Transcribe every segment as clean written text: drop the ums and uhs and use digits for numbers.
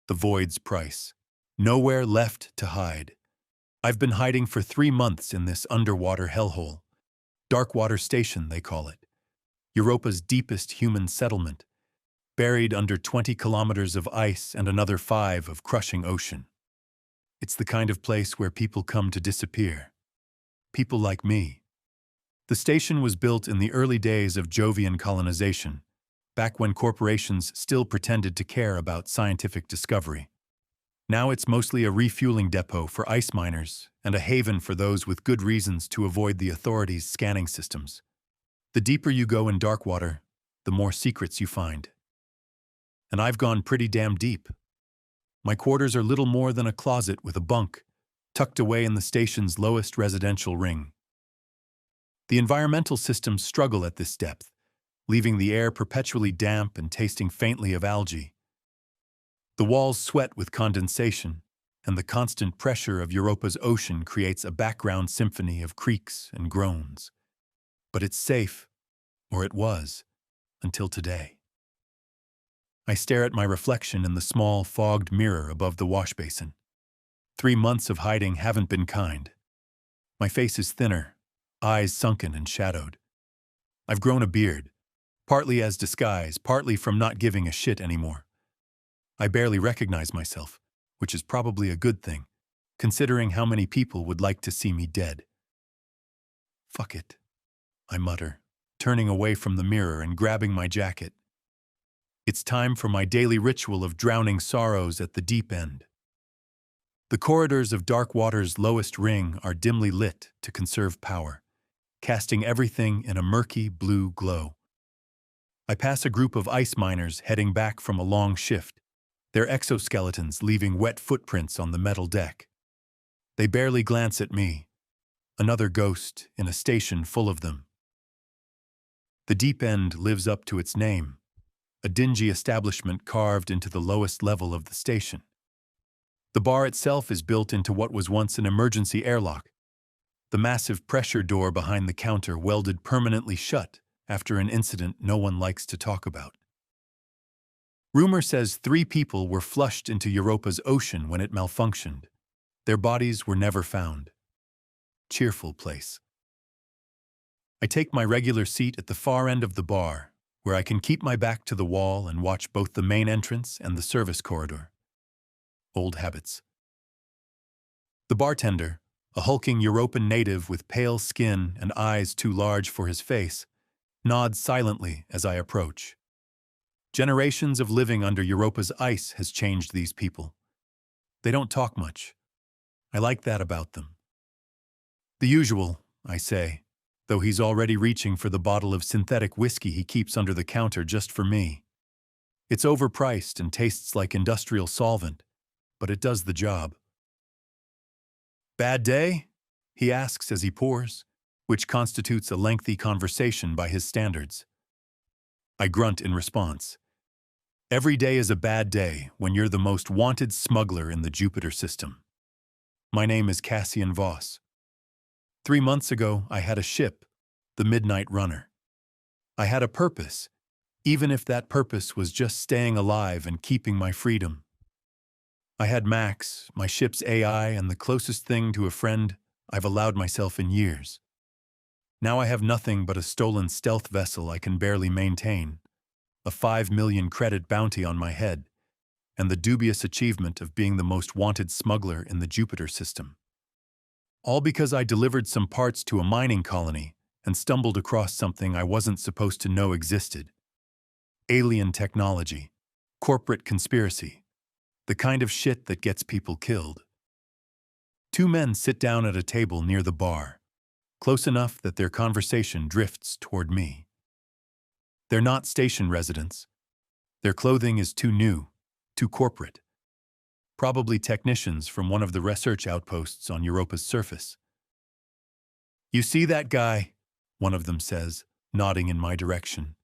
The void's price. Nowhere left to hide. I've been hiding for 3 months in this underwater hellhole. Darkwater Station, they call it. Europa's deepest human settlement, buried under 20 kilometers of ice and another 5 of crushing ocean. It's the kind of place where people come to disappear. People like me. The station was built in the early days of Jovian colonization, back when corporations still pretended to care about scientific discovery. Now it's mostly a refueling depot for ice miners and a haven for those with good reasons to avoid the authorities' scanning systems. The deeper you go in Darkwater, the more secrets you find. And I've gone pretty damn deep. My quarters are little more than a closet with a bunk, tucked away in the station's lowest residential ring. The environmental systems struggle at this depth, leaving the air perpetually damp and tasting faintly of algae. The walls sweat with condensation, and the constant pressure of Europa's ocean creates a background symphony of creaks and groans. But it's safe, or it was, until today. I stare at my reflection in the small, fogged mirror above the wash basin. 3 months of hiding haven't been kind. My face is thinner, eyes sunken and shadowed. I've grown a beard, partly as disguise, partly from not giving a shit anymore. I barely recognize myself, which is probably a good thing, considering how many people would like to see me dead. Fuck it, I mutter, turning away from the mirror and grabbing my jacket. It's time for my daily ritual of drowning sorrows at the deep end. The corridors of Darkwater's lowest ring are dimly lit to conserve power, casting everything in a murky blue glow. I pass a group of ice miners heading back from a long shift, their exoskeletons leaving wet footprints on the metal deck. They barely glance at me, another ghost in a station full of them. The deep end lives up to its name, a dingy establishment carved into the lowest level of the station. The bar itself is built into what was once an emergency airlock, the massive pressure door behind the counter welded permanently shut after an incident no one likes to talk about. Rumor says 3 people were flushed into Europa's ocean when it malfunctioned. Their bodies were never found. Cheerful place. I take my regular seat at the far end of the bar, where I can keep my back to the wall and watch both the main entrance and the service corridor. Old habits. The bartender, a hulking Europan native with pale skin and eyes too large for his face, nods silently as I approach. Generations of living under Europa's ice has changed these people. They don't talk much. I like that about them. The usual, I say, though he's already reaching for the bottle of synthetic whiskey he keeps under the counter just for me. It's overpriced and tastes like industrial solvent, but it does the job. Bad day? He asks as he pours, which constitutes a lengthy conversation by his standards. I grunt in response. Every day is a bad day when you're the most wanted smuggler in the Jupiter system. My name is Cassian Voss. 3 months ago, I had a ship, the Midnight Runner. I had a purpose, even if that purpose was just staying alive and keeping my freedom. I had Max, my ship's AI, and the closest thing to a friend I've allowed myself in years. Now I have nothing but a stolen stealth vessel I can barely maintain, a 5 million credit bounty on my head, and the dubious achievement of being the most wanted smuggler in the Jupiter system. All because I delivered some parts to a mining colony and stumbled across something I wasn't supposed to know existed. Alien technology, corporate conspiracy, the kind of shit that gets people killed. 2 men sit down at a table near the bar, close enough that their conversation drifts toward me. They're not station residents. Their clothing is too new, too corporate. Probably technicians from one of the research outposts on Europa's surface. "You see that guy?" one of them says, nodding in my direction.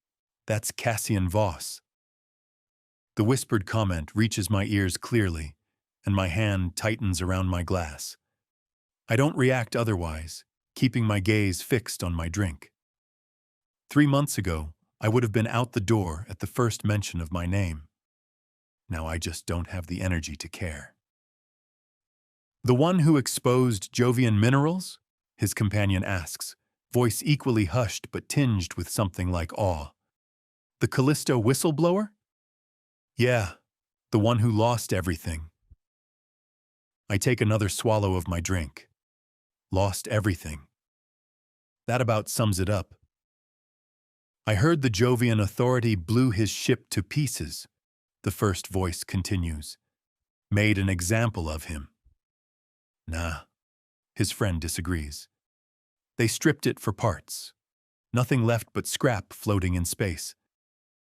"That's Cassian Voss." The whispered comment reaches my ears clearly, and my hand tightens around my glass. I don't react otherwise, keeping my gaze fixed on my drink. 3 months ago, I would have been out the door at the first mention of my name. Now I just don't have the energy to care. The one who exposed Jovian minerals? His companion asks, voice equally hushed but tinged with something like awe. The Callisto whistleblower? Yeah, the one who lost everything. I take another swallow of my drink. Lost everything. That about sums it up. I heard the Jovian authority blew his ship to pieces, the first voice continues. Made an example of him. Nah, his friend disagrees. They stripped it for parts. Nothing left but scrap floating in space.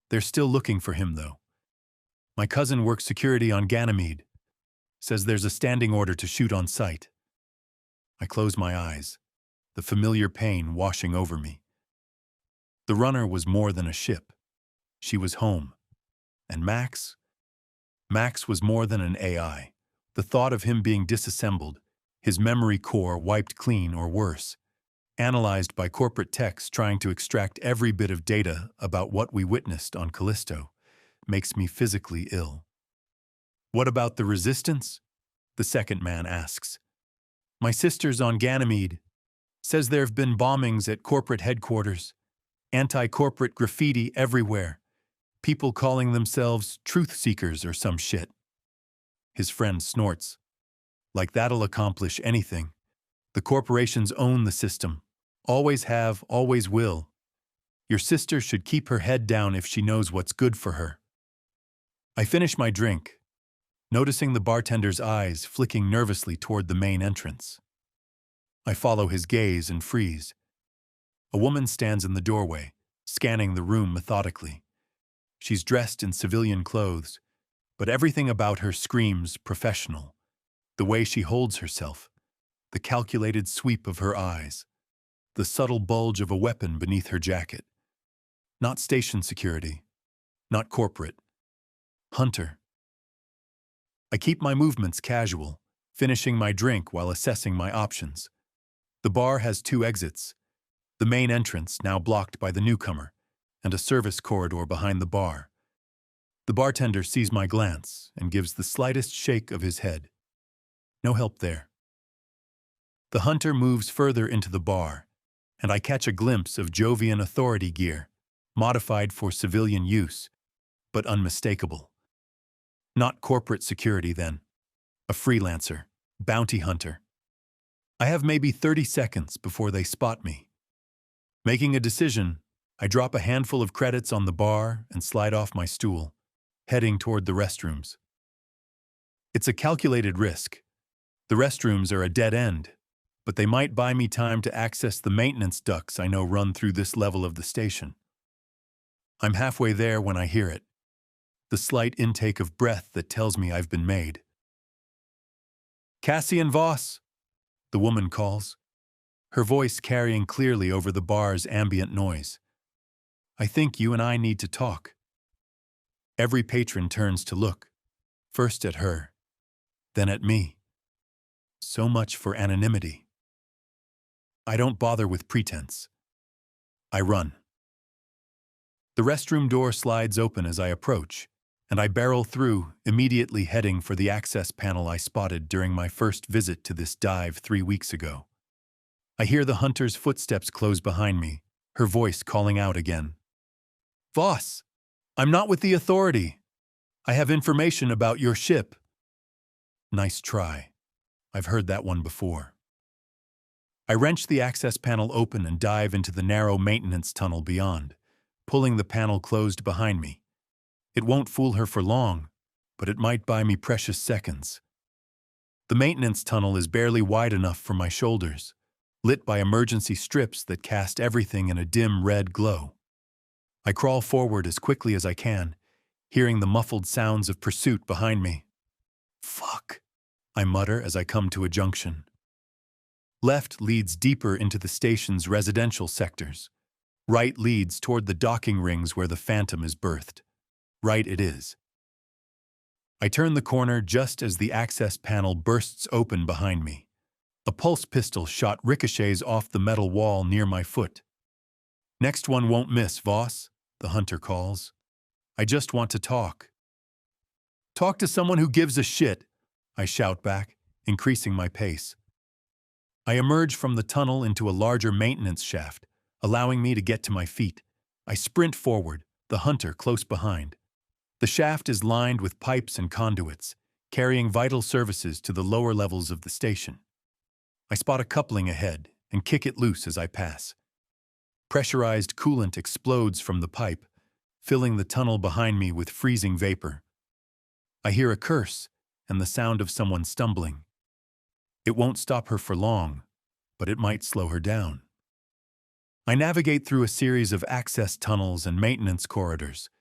They're still looking for him, though. My cousin works security on Ganymede. Says there's a standing order to shoot on sight. I close my eyes, the familiar pain washing over me. The runner was more than a ship. She was home. And Max? Max was more than an AI. The thought of him being disassembled, his memory core wiped clean or worse, analyzed by corporate techs trying to extract every bit of data about what we witnessed on Callisto, makes me physically ill. What about the resistance? The second man asks. My sister's on Ganymede. Says there have been bombings at corporate headquarters. Anti-corporate graffiti everywhere. People calling themselves truth seekers or some shit. His friend snorts. Like that'll accomplish anything. The corporations own the system. Always have, always will. Your sister should keep her head down if she knows what's good for her. I finish my drink, noticing the bartender's eyes flicking nervously toward the main entrance. I follow his gaze and freeze. A woman stands in the doorway, scanning the room methodically. She's dressed in civilian clothes, but everything about her screams professional. The way she holds herself, the calculated sweep of her eyes, the subtle bulge of a weapon beneath her jacket. Not station security, not corporate. Hunter. I keep my movements casual, finishing my drink while assessing my options. The bar has 2 exits, the main entrance now blocked by the newcomer, and a service corridor behind the bar. The bartender sees my glance and gives the slightest shake of his head. No help there. The hunter moves further into the bar, and I catch a glimpse of Jovian authority gear, modified for civilian use, but unmistakable. Not corporate security, then. A freelancer, bounty hunter. I have maybe 30 seconds before they spot me. Making a decision, I drop a handful of credits on the bar and slide off my stool, heading toward the restrooms. It's a calculated risk. The restrooms are a dead end, but they might buy me time to access the maintenance ducts I know run through this level of the station. I'm halfway there when I hear it. The slight intake of breath that tells me I've been made. Cassian Voss, the woman calls, her voice carrying clearly over the bar's ambient noise. I think you and I need to talk. Every patron turns to look, first at her, then at me. So much for anonymity. I don't bother with pretense. I run. The restroom door slides open as I approach, and I barrel through, immediately heading for the access panel I spotted during my first visit to this dive 3 weeks ago. I hear the hunter's footsteps close behind me, her voice calling out again. Voss, I'm not with the authority. I have information about your ship. Nice try. I've heard that one before. I wrench the access panel open and dive into the narrow maintenance tunnel beyond, pulling the panel closed behind me. It won't fool her for long, but it might buy me precious seconds. The maintenance tunnel is barely wide enough for my shoulders, lit by emergency strips that cast everything in a dim red glow. I crawl forward as quickly as I can, hearing the muffled sounds of pursuit behind me. Fuck, I mutter as I come to a junction. Left leads deeper into the station's residential sectors. Right leads toward the docking rings where the Phantom is berthed. Right it is. I turn the corner just as the access panel bursts open behind me. A pulse pistol shot ricochets off the metal wall near my foot. Next one won't miss, Voss, the hunter calls. I just want to talk. Talk to someone who gives a shit, I shout back, increasing my pace. I emerge from the tunnel into a larger maintenance shaft, allowing me to get to my feet. I sprint forward, the hunter close behind. The shaft is lined with pipes and conduits, carrying vital services to the lower levels of the station. I spot a coupling ahead and kick it loose as I pass. Pressurized coolant explodes from the pipe, filling the tunnel behind me with freezing vapor. I hear a curse and the sound of someone stumbling. It won't stop her for long, but it might slow her down. I navigate through a series of access tunnels and maintenance corridors,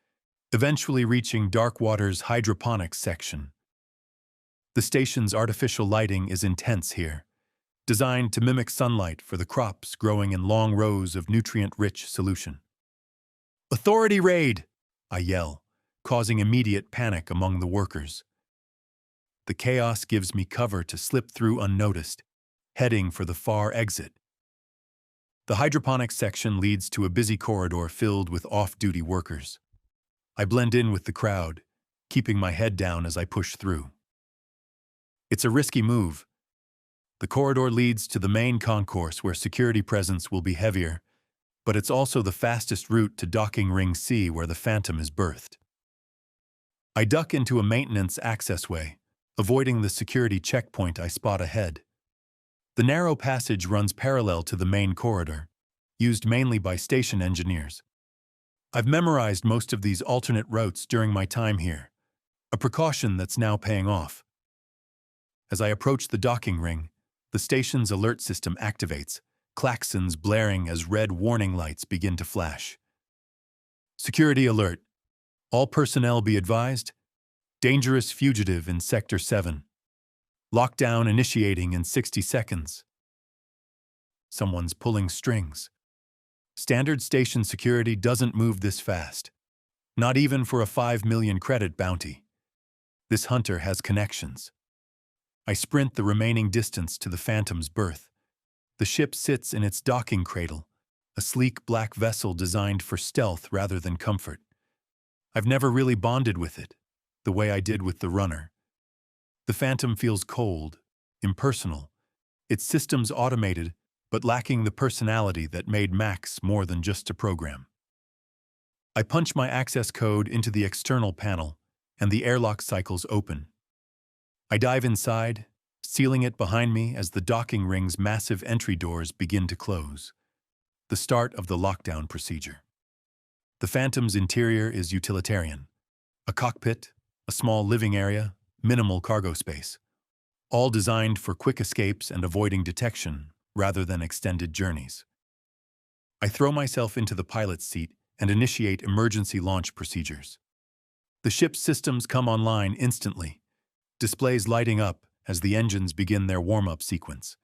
eventually reaching Darkwater's hydroponics section. The station's artificial lighting is intense here, designed to mimic sunlight for the crops growing in long rows of nutrient-rich solution. "Authority raid!" I yell, causing immediate panic among the workers. The chaos gives me cover to slip through unnoticed, heading for the far exit. The hydroponics section leads to a busy corridor filled with off-duty workers. I blend in with the crowd, keeping my head down as I push through. It's a risky move. The corridor leads to the main concourse where security presence will be heavier, but it's also the fastest route to Docking Ring C where the Phantom is birthed. I duck into a maintenance accessway, avoiding the security checkpoint I spot ahead. The narrow passage runs parallel to the main corridor, used mainly by station engineers. I've memorized most of these alternate routes during my time here, a precaution that's now paying off. As I approach the docking ring, the station's alert system activates, klaxons blaring as red warning lights begin to flash. Security alert. All personnel be advised. Dangerous fugitive in Sector 7. Lockdown initiating in 60 seconds. Someone's pulling strings. Standard station security doesn't move this fast. Not even for a 5 million credit bounty. This hunter has connections. I sprint the remaining distance to the Phantom's berth. The ship sits in its docking cradle, a sleek black vessel designed for stealth rather than comfort. I've never really bonded with it, the way I did with the runner. The Phantom feels cold, impersonal, its systems automated, but lacking the personality that made Max more than just a program. I punch my access code into the external panel, and the airlock cycles open. I dive inside, sealing it behind me as the docking ring's massive entry doors begin to close. The start of the lockdown procedure. The Phantom's interior is utilitarian. A cockpit, a small living area, minimal cargo space. All designed for quick escapes and avoiding detection rather than extended journeys. I throw myself into the pilot's seat and initiate emergency launch procedures. The ship's systems come online instantly, displays lighting up as the engines begin their warm-up sequence.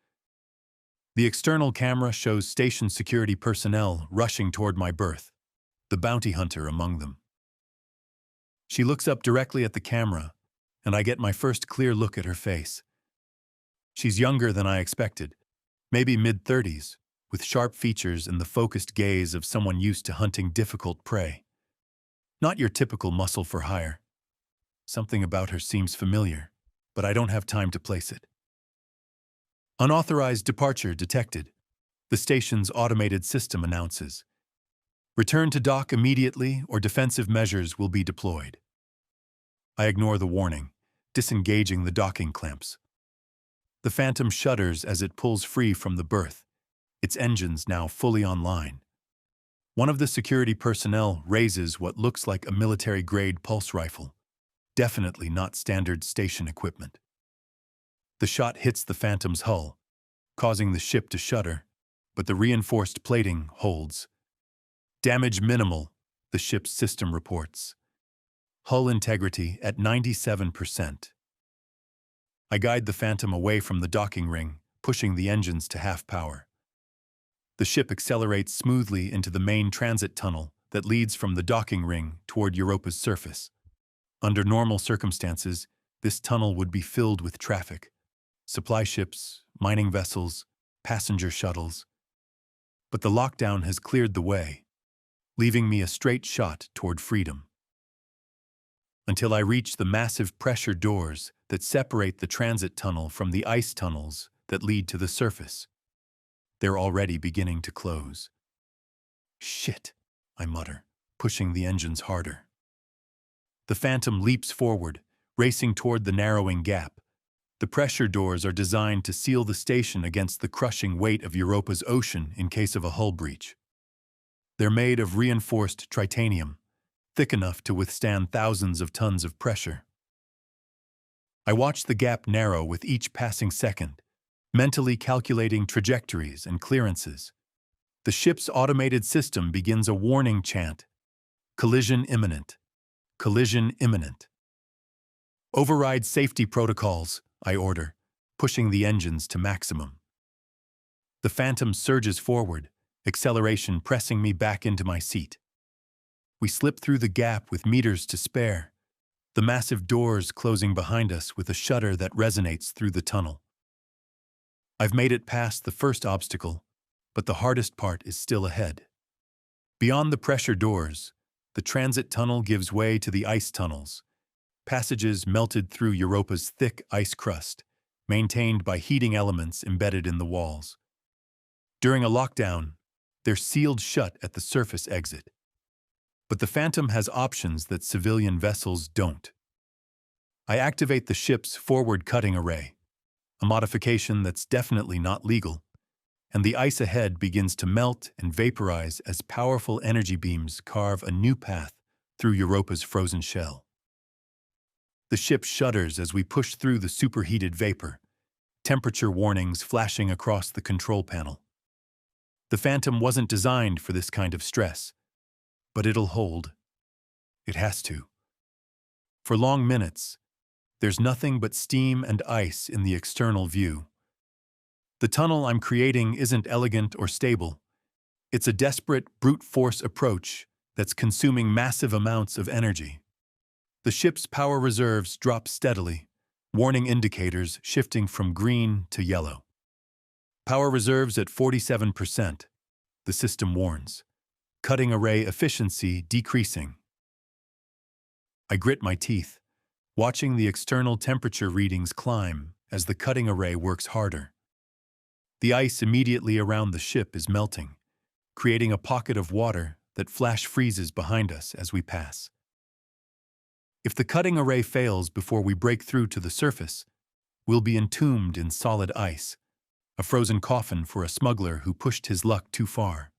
The external camera shows station security personnel rushing toward my berth, the bounty hunter among them. She looks up directly at the camera, and I get my first clear look at her face. She's younger than I expected, maybe mid-30s, with sharp features and the focused gaze of someone used to hunting difficult prey. Not your typical muscle for hire. Something about her seems familiar, but I don't have time to place it. Unauthorized departure detected. The station's automated system announces. Return to dock immediately or defensive measures will be deployed. I ignore the warning, disengaging the docking clamps. The Phantom shudders as it pulls free from the berth, its engines now fully online. One of the security personnel raises what looks like a military-grade pulse rifle, definitely not standard station equipment. The shot hits the Phantom's hull, causing the ship to shudder, but the reinforced plating holds. Damage minimal, the ship's system reports. Hull integrity at 97%. I guide the Phantom away from the docking ring, pushing the engines to half power. The ship accelerates smoothly into the main transit tunnel that leads from the docking ring toward Europa's surface. Under normal circumstances, this tunnel would be filled with traffic. Supply ships, mining vessels, passenger shuttles. But the lockdown has cleared the way, leaving me a straight shot toward freedom. until I reach the massive pressure doors that separate the transit tunnel from the ice tunnels that lead to the surface. They're already beginning to close. Shit, I mutter, pushing the engines harder. The Phantom leaps forward, racing toward the narrowing gap. The pressure doors are designed to seal the station against the crushing weight of Europa's ocean in case of a hull breach. They're made of reinforced titanium, thick enough to withstand thousands of tons of pressure. I watch the gap narrow with each passing second, mentally calculating trajectories and clearances. The ship's automated system begins a warning chant. Collision imminent. Collision imminent. Override safety protocols, I order, pushing the engines to maximum. The Phantom surges forward, acceleration pressing me back into my seat. We slip through the gap with meters to spare, the massive doors closing behind us with a shudder that resonates through the tunnel. I've made it past the first obstacle, but the hardest part is still ahead. Beyond the pressure doors, the transit tunnel gives way to the ice tunnels, passages melted through Europa's thick ice crust, maintained by heating elements embedded in the walls. During a lockdown, they're sealed shut at the surface exit. But the Phantom has options that civilian vessels don't. I activate the ship's forward cutting array, a modification that's definitely not legal, and the ice ahead begins to melt and vaporize as powerful energy beams carve a new path through Europa's frozen shell. The ship shudders as we push through the superheated vapor, temperature warnings flashing across the control panel. The Phantom wasn't designed for this kind of stress, but it'll hold. It has to. For long minutes, there's nothing but steam and ice in the external view. The tunnel I'm creating isn't elegant or stable. It's a desperate, brute force approach that's consuming massive amounts of energy. The ship's power reserves drop steadily, warning indicators shifting from green to yellow. Power reserves at 47%, the system warns. Cutting array efficiency decreasing. I grit my teeth, watching the external temperature readings climb as the cutting array works harder. The ice immediately around the ship is melting, creating a pocket of water that flash freezes behind us as we pass. If the cutting array fails before we break through to the surface, we'll be entombed in solid ice, a frozen coffin for a smuggler who pushed his luck too far.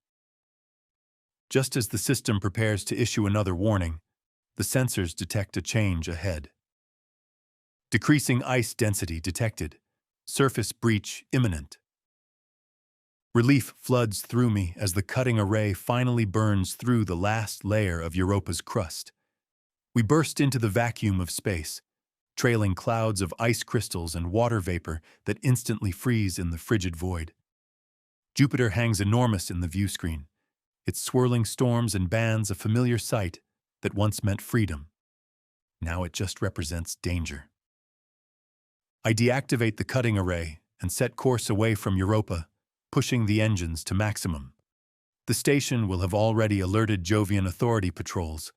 Just as the system prepares to issue another warning, the sensors detect a change ahead. Decreasing ice density detected. Surface breach imminent. Relief floods through me as the cutting array finally burns through the last layer of Europa's crust. We burst into the vacuum of space, trailing clouds of ice crystals and water vapor that instantly freeze in the frigid void. Jupiter hangs enormous in the view screen, its swirling storms and bands a familiar sight that once meant freedom. Now it just represents danger. I deactivate the cutting array and set course away from Europa, pushing the engines to maximum. The station will have already alerted Jovian authority patrols.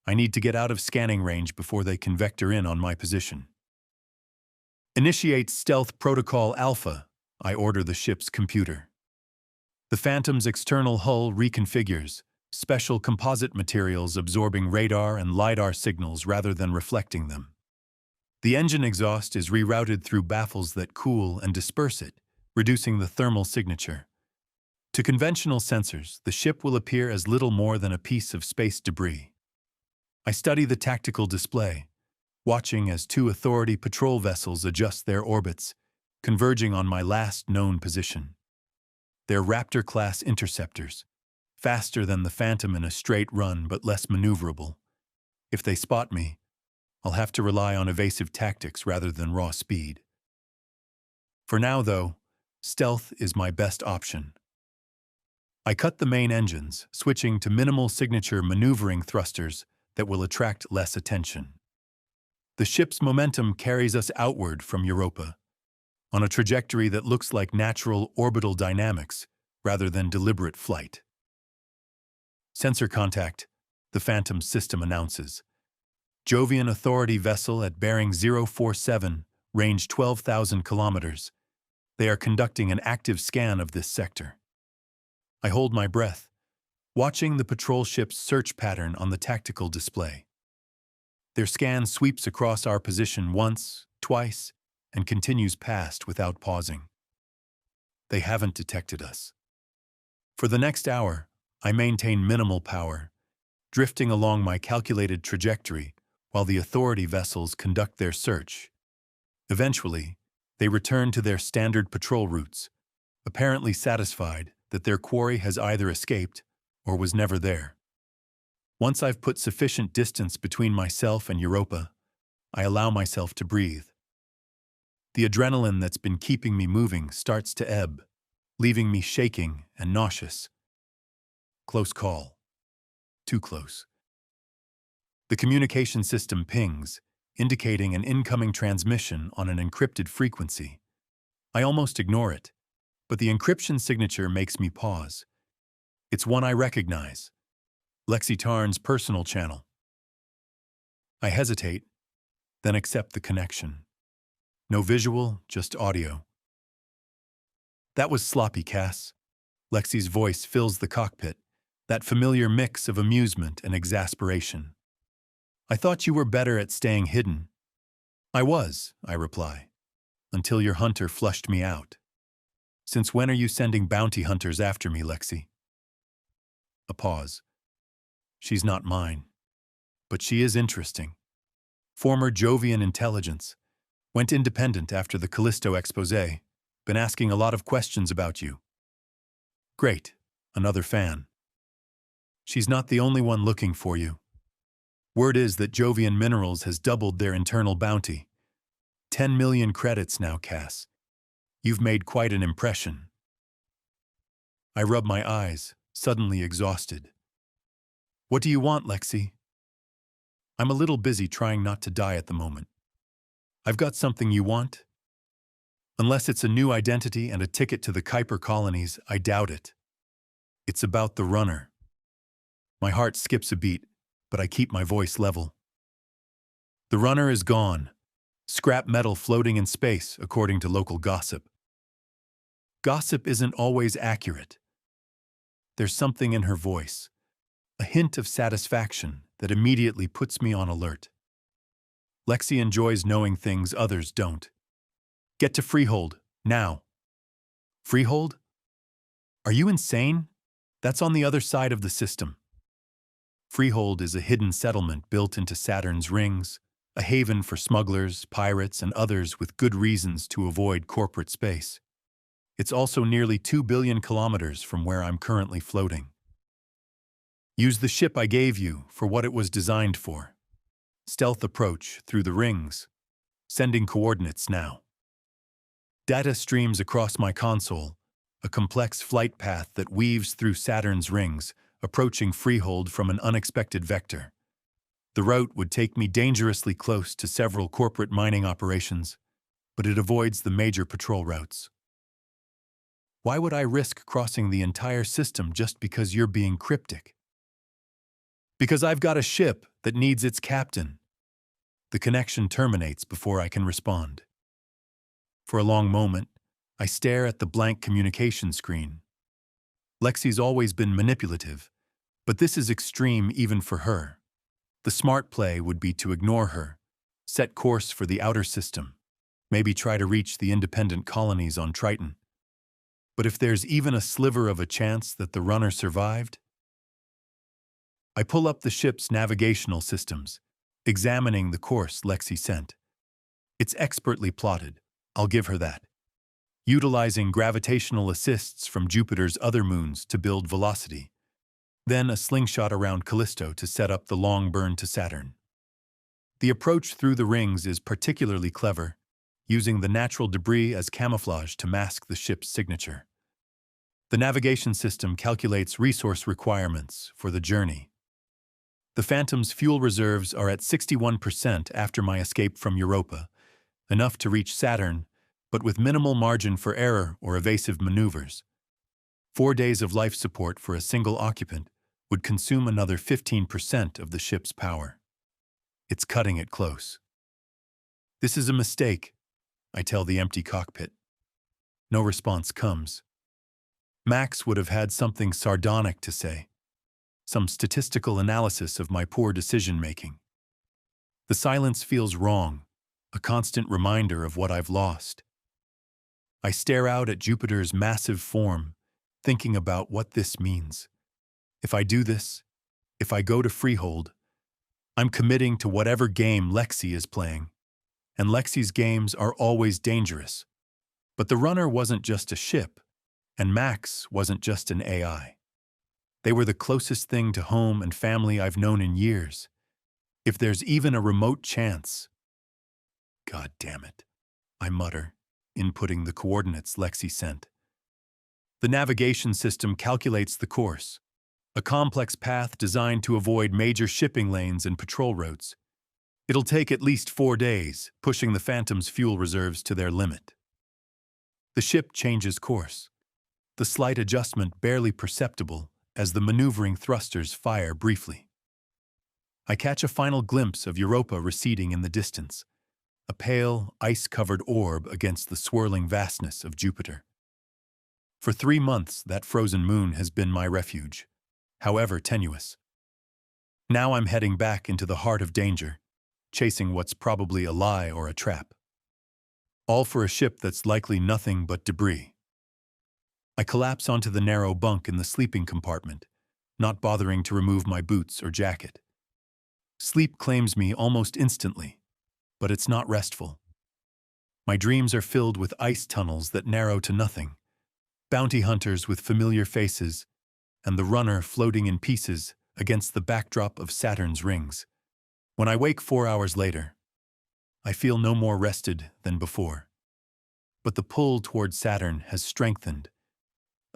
I need to get out of scanning range before they can vector in on my position. Initiate Stealth Protocol Alpha, I order the ship's computer. The Phantom's external hull reconfigures, special composite materials absorbing radar and LiDAR signals rather than reflecting them. The engine exhaust is rerouted through baffles that cool and disperse it, reducing the thermal signature. To conventional sensors, the ship will appear as little more than a piece of space debris. I study the tactical display, watching as two authority patrol vessels adjust their orbits, converging on my last known position. They're Raptor-class interceptors, faster than the Phantom in a straight run but less maneuverable. If they spot me, I'll have to rely on evasive tactics rather than raw speed. For now, though, stealth is my best option. I cut the main engines, switching to minimal signature maneuvering thrusters that will attract less attention. The ship's momentum carries us outward from Europa, on a trajectory that looks like natural orbital dynamics rather than deliberate flight. Sensor contact, the Phantom system announces. Jovian Authority vessel at bearing 047, range 12,000 kilometers. They are conducting an active scan of this sector. I hold my breath, watching the patrol ship's search pattern on the tactical display. Their scan sweeps across our position once, twice, and continues past without pausing. They haven't detected us. For the next hour, I maintain minimal power, drifting along my calculated trajectory while the Authority vessels conduct their search. Eventually, they return to their standard patrol routes, apparently satisfied that their quarry has either escaped or was never there. Once I've put sufficient distance between myself and Europa, I allow myself to breathe. The adrenaline that's been keeping me moving starts to ebb, leaving me shaking and nauseous. Close call. Too close. The communication system pings, indicating an incoming transmission on an encrypted frequency. I almost ignore it, but the encryption signature makes me pause. It's one I recognize. Lexi Tarn's personal channel. I hesitate, then accept the connection. No visual, just audio. That was sloppy, Cass. Lexi's voice fills the cockpit, that familiar mix of amusement and exasperation. I thought you were better at staying hidden. I was, I reply, until your hunter flushed me out. Since when are you sending bounty hunters after me, Lexi? A pause. She's not mine, but she is interesting. Former Jovian intelligence. Went independent after the Callisto expose. Been asking a lot of questions about you. Great, another fan. She's not the only one looking for you. Word is that Jovian Minerals has doubled their internal bounty. 10 million credits now, Cass. You've made quite an impression. I rub my eyes, suddenly exhausted. What do you want, Lexi? I'm a little busy trying not to die at the moment. I've got something you want? Unless it's a new identity and a ticket to the Kuiper colonies, I doubt it. It's about the runner. My heart skips a beat, but I keep my voice level. The runner is gone. Scrap metal floating in space, according to local gossip. Gossip isn't always accurate. There's something in her voice, a hint of satisfaction that immediately puts me on alert. Lexi enjoys knowing things others don't. Get to Freehold, now. Freehold? Are you insane? That's on the other side of the system. Freehold is a hidden settlement built into Saturn's rings, a haven for smugglers, pirates, and others with good reasons to avoid corporate space. It's also nearly 2 billion kilometers from where I'm currently floating. Use the ship I gave you for what it was designed for. Stealth approach through the rings. Sending coordinates now. Data streams across my console, a complex flight path that weaves through Saturn's rings, approaching Freehold from an unexpected vector. The route would take me dangerously close to several corporate mining operations, but it avoids the major patrol routes. Why would I risk crossing the entire system just because you're being cryptic? Because I've got a ship that needs its captain. The connection terminates before I can respond. For a long moment, I stare at the blank communication screen. Lexi's always been manipulative, but this is extreme even for her. The smart play would be to ignore her, set course for the outer system, maybe try to reach the independent colonies on Triton. But if there's even a sliver of a chance that the runner survived, I pull up the ship's navigational systems, examining the course Lexi sent. It's expertly plotted, I'll give her that. Utilizing gravitational assists from Jupiter's other moons to build velocity, then a slingshot around Callisto to set up the long burn to Saturn. The approach through the rings is particularly clever, using the natural debris as camouflage to mask the ship's signature. The navigation system calculates resource requirements for the journey. The Phantom's fuel reserves are at 61% after my escape from Europa, enough to reach Saturn, but with minimal margin for error or evasive maneuvers. 4 days of life support for a single occupant would consume another 15% of the ship's power. It's cutting it close. This is a mistake, I tell the empty cockpit. No response comes. Max would have had something sardonic to say, some statistical analysis of my poor decision-making. The silence feels wrong, a constant reminder of what I've lost. I stare out at Jupiter's massive form, thinking about what this means. If I do this, if I go to Freehold, I'm committing to whatever game Lexi is playing. And Lexi's games are always dangerous. But the runner wasn't just a ship, and Max wasn't just an AI. They were the closest thing to home and family I've known in years. If there's even a remote chance. God damn it, I mutter, inputting the coordinates Lexi sent. The navigation system calculates the course, a complex path designed to avoid major shipping lanes and patrol routes. It'll take at least 4 days, pushing the Phantom's fuel reserves to their limit. The ship changes course, the slight adjustment barely perceptible as the maneuvering thrusters fire briefly. I catch a final glimpse of Europa receding in the distance, a pale, ice-covered orb against the swirling vastness of Jupiter. For 3 months, that frozen moon has been my refuge, however tenuous. Now I'm heading back into the heart of danger, chasing what's probably a lie or a trap. All for a ship that's likely nothing but debris. I collapse onto the narrow bunk in the sleeping compartment, not bothering to remove my boots or jacket. Sleep claims me almost instantly, but it's not restful. My dreams are filled with ice tunnels that narrow to nothing, bounty hunters with familiar faces, and the runner floating in pieces against the backdrop of Saturn's rings. When I wake 4 hours later, I feel no more rested than before. But the pull toward Saturn has strengthened,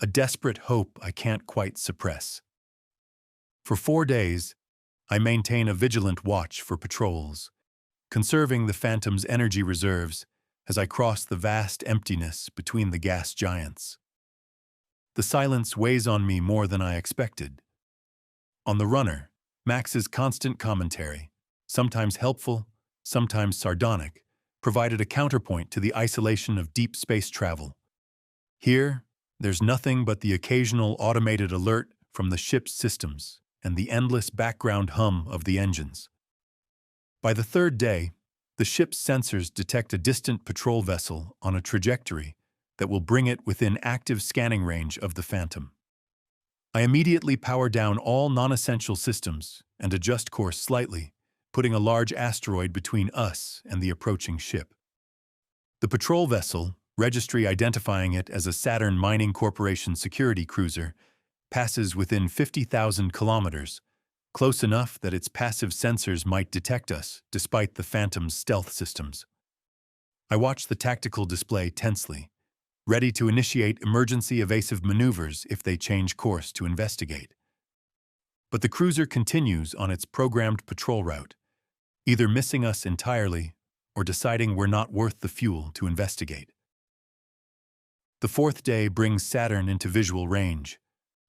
a desperate hope I can't quite suppress. For 4 days, I maintain a vigilant watch for patrols, conserving the Phantom's energy reserves as I cross the vast emptiness between the gas giants. The silence weighs on me more than I expected. On the runner, Max's constant commentary, sometimes helpful, sometimes sardonic, provided a counterpoint to the isolation of deep space travel. Here, there's nothing but the occasional automated alert from the ship's systems and the endless background hum of the engines. By the 3rd day, the ship's sensors detect a distant patrol vessel on a trajectory that will bring it within active scanning range of the Phantom. I immediately power down all non-essential systems and adjust course slightly, putting a large asteroid between us and the approaching ship. The patrol vessel, registry identifying it as a Saturn Mining Corporation security cruiser, passes within 50,000 kilometers, close enough that its passive sensors might detect us despite the Phantom's stealth systems. I watch the tactical display tensely, ready to initiate emergency evasive maneuvers if they change course to investigate. But the cruiser continues on its programmed patrol route, either missing us entirely or deciding we're not worth the fuel to investigate. The 4th day brings Saturn into visual range,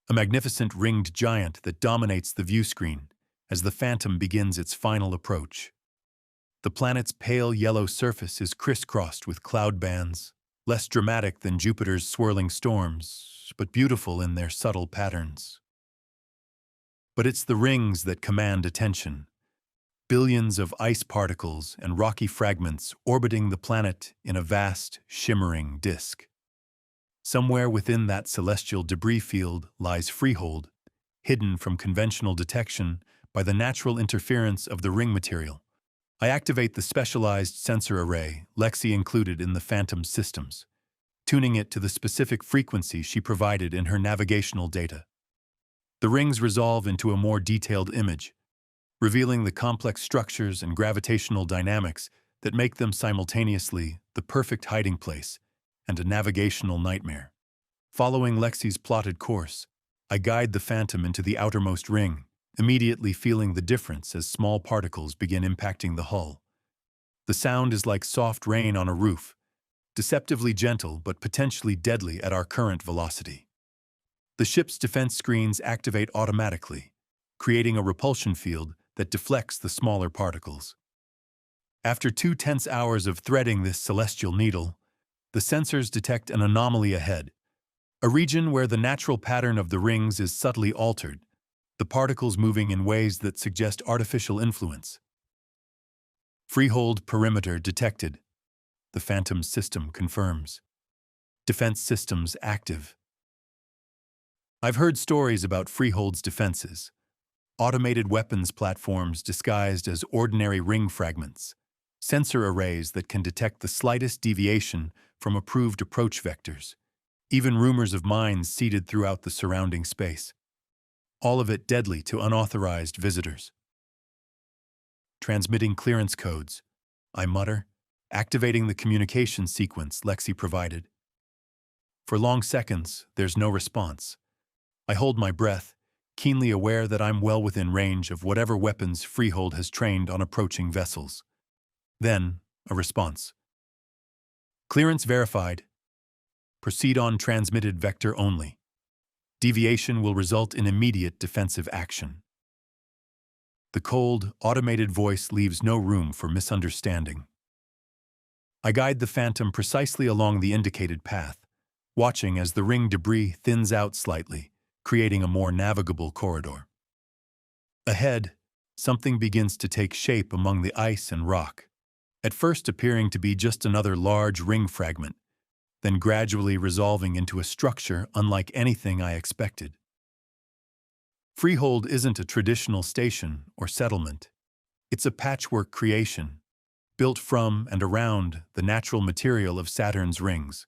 a magnificent ringed giant that dominates the view screen as the Phantom begins its final approach. The planet's pale yellow surface is crisscrossed with cloud bands, less dramatic than Jupiter's swirling storms, but beautiful in their subtle patterns. But it's the rings that command attention. Billions of ice particles and rocky fragments orbiting the planet in a vast, shimmering disk. Somewhere within that celestial debris field lies Freehold, hidden from conventional detection by the natural interference of the ring material. I activate the specialized sensor array Lexi included in the Phantom's systems, tuning it to the specific frequency she provided in her navigational data. The rings resolve into a more detailed image, revealing the complex structures and gravitational dynamics that make them simultaneously the perfect hiding place and a navigational nightmare. Following Lexi's plotted course, I guide the Phantom into the outermost ring, immediately feeling the difference as small particles begin impacting the hull. The sound is like soft rain on a roof, deceptively gentle but potentially deadly at our current velocity. The ship's defense screens activate automatically, creating a repulsion field that deflects the smaller particles. After 2 tense hours of threading this celestial needle, the sensors detect an anomaly ahead, a region where the natural pattern of the rings is subtly altered, the particles moving in ways that suggest artificial influence. Freehold perimeter detected. The Phantom system confirms. Defense systems active. I've heard stories about Freehold's defenses. Automated weapons platforms disguised as ordinary ring fragments. Sensor arrays that can detect the slightest deviation from approved approach vectors. Even rumors of mines seeded throughout the surrounding space. All of it deadly to unauthorized visitors. Transmitting clearance codes, I mutter, activating the communication sequence Lexi provided. For long seconds, there's no response. I hold my breath, keenly aware that I'm well within range of whatever weapons Freehold has trained on approaching vessels. Then, a response. Clearance verified. Proceed on transmitted vector only. Deviation will result in immediate defensive action. The cold, automated voice leaves no room for misunderstanding. I guide the Phantom precisely along the indicated path, watching as the ring debris thins out slightly, creating a more navigable corridor. Ahead, something begins to take shape among the ice and rock, at first appearing to be just another large ring fragment, then gradually resolving into a structure unlike anything I expected. Freehold isn't a traditional station or settlement. It's a patchwork creation, built from and around the natural material of Saturn's rings.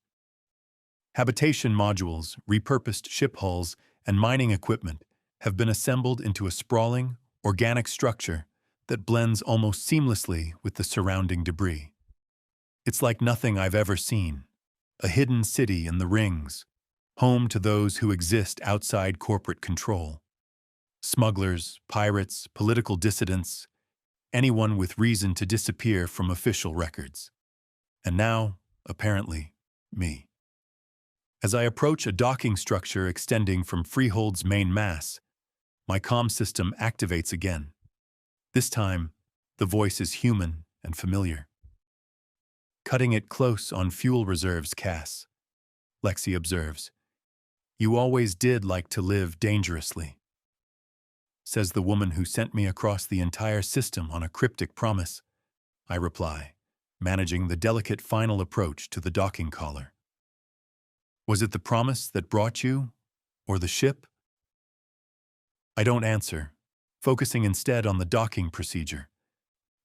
Habitation modules, repurposed ship hulls, and mining equipment have been assembled into a sprawling, organic structure that blends almost seamlessly with the surrounding debris. It's like nothing I've ever seen, a hidden city in the rings, home to those who exist outside corporate control. Smugglers, pirates, political dissidents, anyone with reason to disappear from official records. And now, apparently, me. As I approach a docking structure extending from Freehold's main mass, my comm system activates again. This time, the voice is human and familiar. Cutting it close on fuel reserves, Cass, Lexi observes. You always did like to live dangerously, says the woman who sent me across the entire system on a cryptic promise. I reply, managing the delicate final approach to the docking collar. Was it the promise that brought you, or the ship? I don't answer, focusing instead on the docking procedure.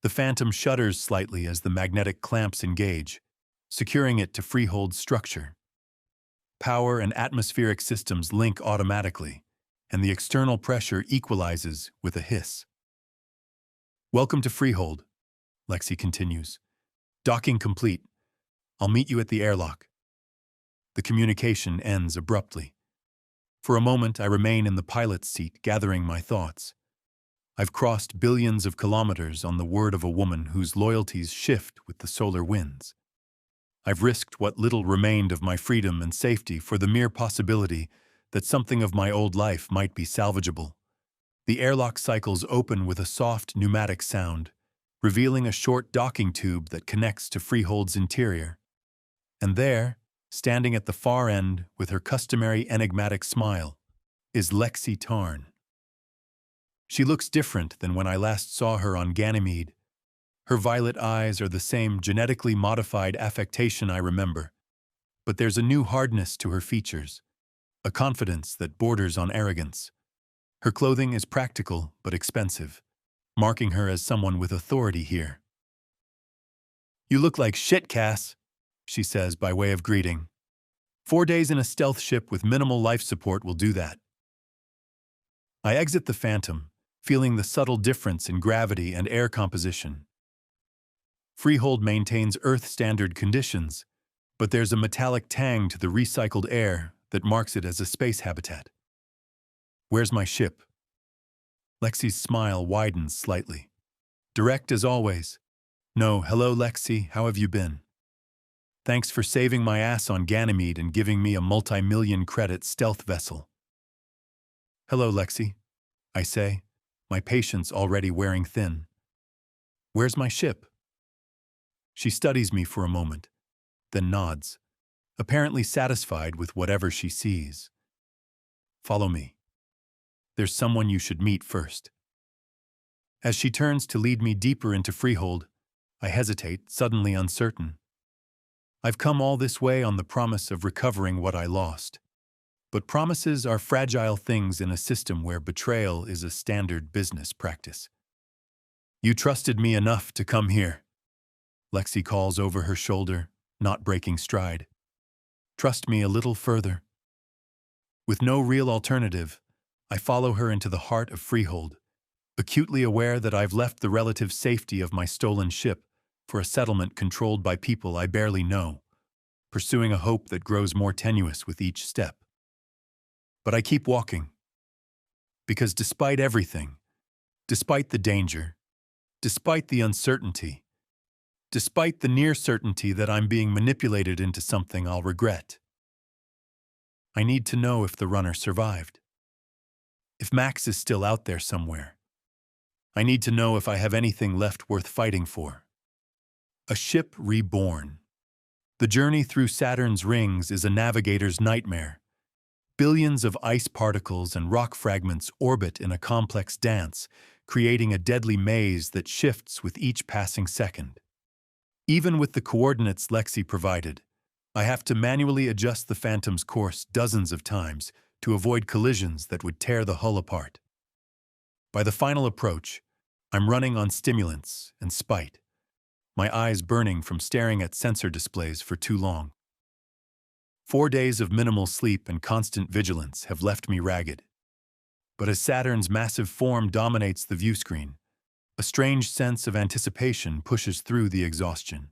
The Phantom shudders slightly as the magnetic clamps engage, securing it to Freehold's structure. Power and atmospheric systems link automatically, and the external pressure equalizes with a hiss. Welcome to Freehold, Lexi continues. Docking complete. I'll meet you at the airlock. The communication ends abruptly. For a moment, I remain in the pilot's seat, gathering my thoughts. I've crossed billions of kilometers on the word of a woman whose loyalties shift with the solar winds. I've risked what little remained of my freedom and safety for the mere possibility that something of my old life might be salvageable. The airlock cycles open with a soft pneumatic sound, revealing a short docking tube that connects to Freehold's interior. And there, standing at the far end with her customary enigmatic smile, is Lexi Tarn. She looks different than when I last saw her on Ganymede. Her violet eyes are the same genetically modified affectation I remember, but there's a new hardness to her features, a confidence that borders on arrogance. Her clothing is practical but expensive, marking her as someone with authority here. You look like shit, Cass, she says by way of greeting. 4 days in a stealth ship with minimal life support will do that. I exit the Phantom, feeling the subtle difference in gravity and air composition. Freehold maintains Earth-standard conditions, but there's a metallic tang to the recycled air that marks it as a space habitat. Where's my ship? Lexi's smile widens slightly. Direct as always. No, hello Lexi, how have you been? Thanks for saving my ass on Ganymede and giving me a multi-million credit stealth vessel. Hello Lexi, I say, my patience already wearing thin. "Where's my ship?" She studies me for a moment, then nods, apparently satisfied with whatever she sees. "Follow me. There's someone you should meet first." As she turns to lead me deeper into Freehold, I hesitate, suddenly uncertain. I've come all this way on the promise of recovering what I lost. But promises are fragile things in a system where betrayal is a standard business practice. "You trusted me enough to come here," Lexi calls over her shoulder, not breaking stride. "Trust me a little further." With no real alternative, I follow her into the heart of Freehold, acutely aware that I've left the relative safety of my stolen ship for a settlement controlled by people I barely know, pursuing a hope that grows more tenuous with each step. But I keep walking, because despite everything, despite the danger, despite the uncertainty, despite the near certainty that I'm being manipulated into something I'll regret, I need to know if the runner survived. If Max is still out there somewhere. I need to know if I have anything left worth fighting for. A ship reborn. The journey through Saturn's rings is a navigator's nightmare. Billions of ice particles and rock fragments orbit in a complex dance, creating a deadly maze that shifts with each passing second. Even with the coordinates Lexi provided, I have to manually adjust the Phantom's course dozens of times to avoid collisions that would tear the hull apart. By the final approach, I'm running on stimulants and spite, my eyes burning from staring at sensor displays for too long. 4 days of minimal sleep and constant vigilance have left me ragged. But as Saturn's massive form dominates the viewscreen, a strange sense of anticipation pushes through the exhaustion.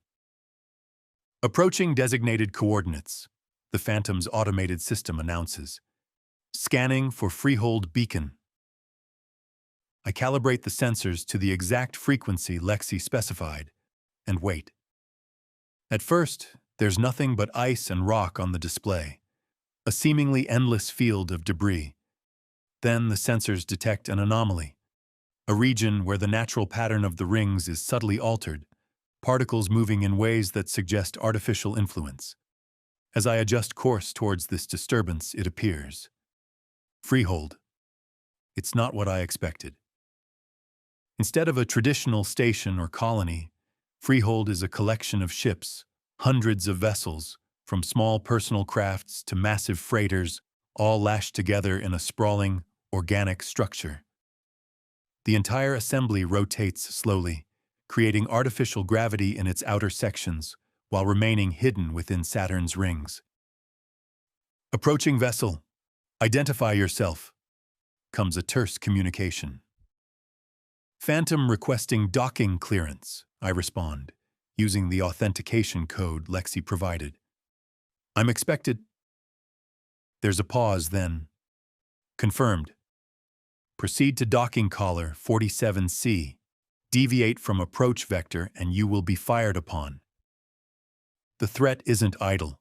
Approaching designated coordinates, the Phantom's automated system announces. Scanning for Freehold beacon. I calibrate the sensors to the exact frequency Lexi specified, and wait. At first, there's nothing but ice and rock on the display, a seemingly endless field of debris. Then the sensors detect an anomaly, a region where the natural pattern of the rings is subtly altered, particles moving in ways that suggest artificial influence. As I adjust course towards this disturbance, it appears. Freehold. It's not what I expected. Instead of a traditional station or colony, Freehold is a collection of ships, hundreds of vessels, from small personal crafts to massive freighters, all lashed together in a sprawling, organic structure. The entire assembly rotates slowly, creating artificial gravity in its outer sections, while remaining hidden within Saturn's rings. Approaching vessel. Identify yourself, comes a terse communication. Phantom requesting docking clearance, I respond, using the authentication code Lexi provided. I'm expected. There's a pause, then. Confirmed. Proceed to docking collar 47C. Deviate from approach vector and you will be fired upon. The threat isn't idle.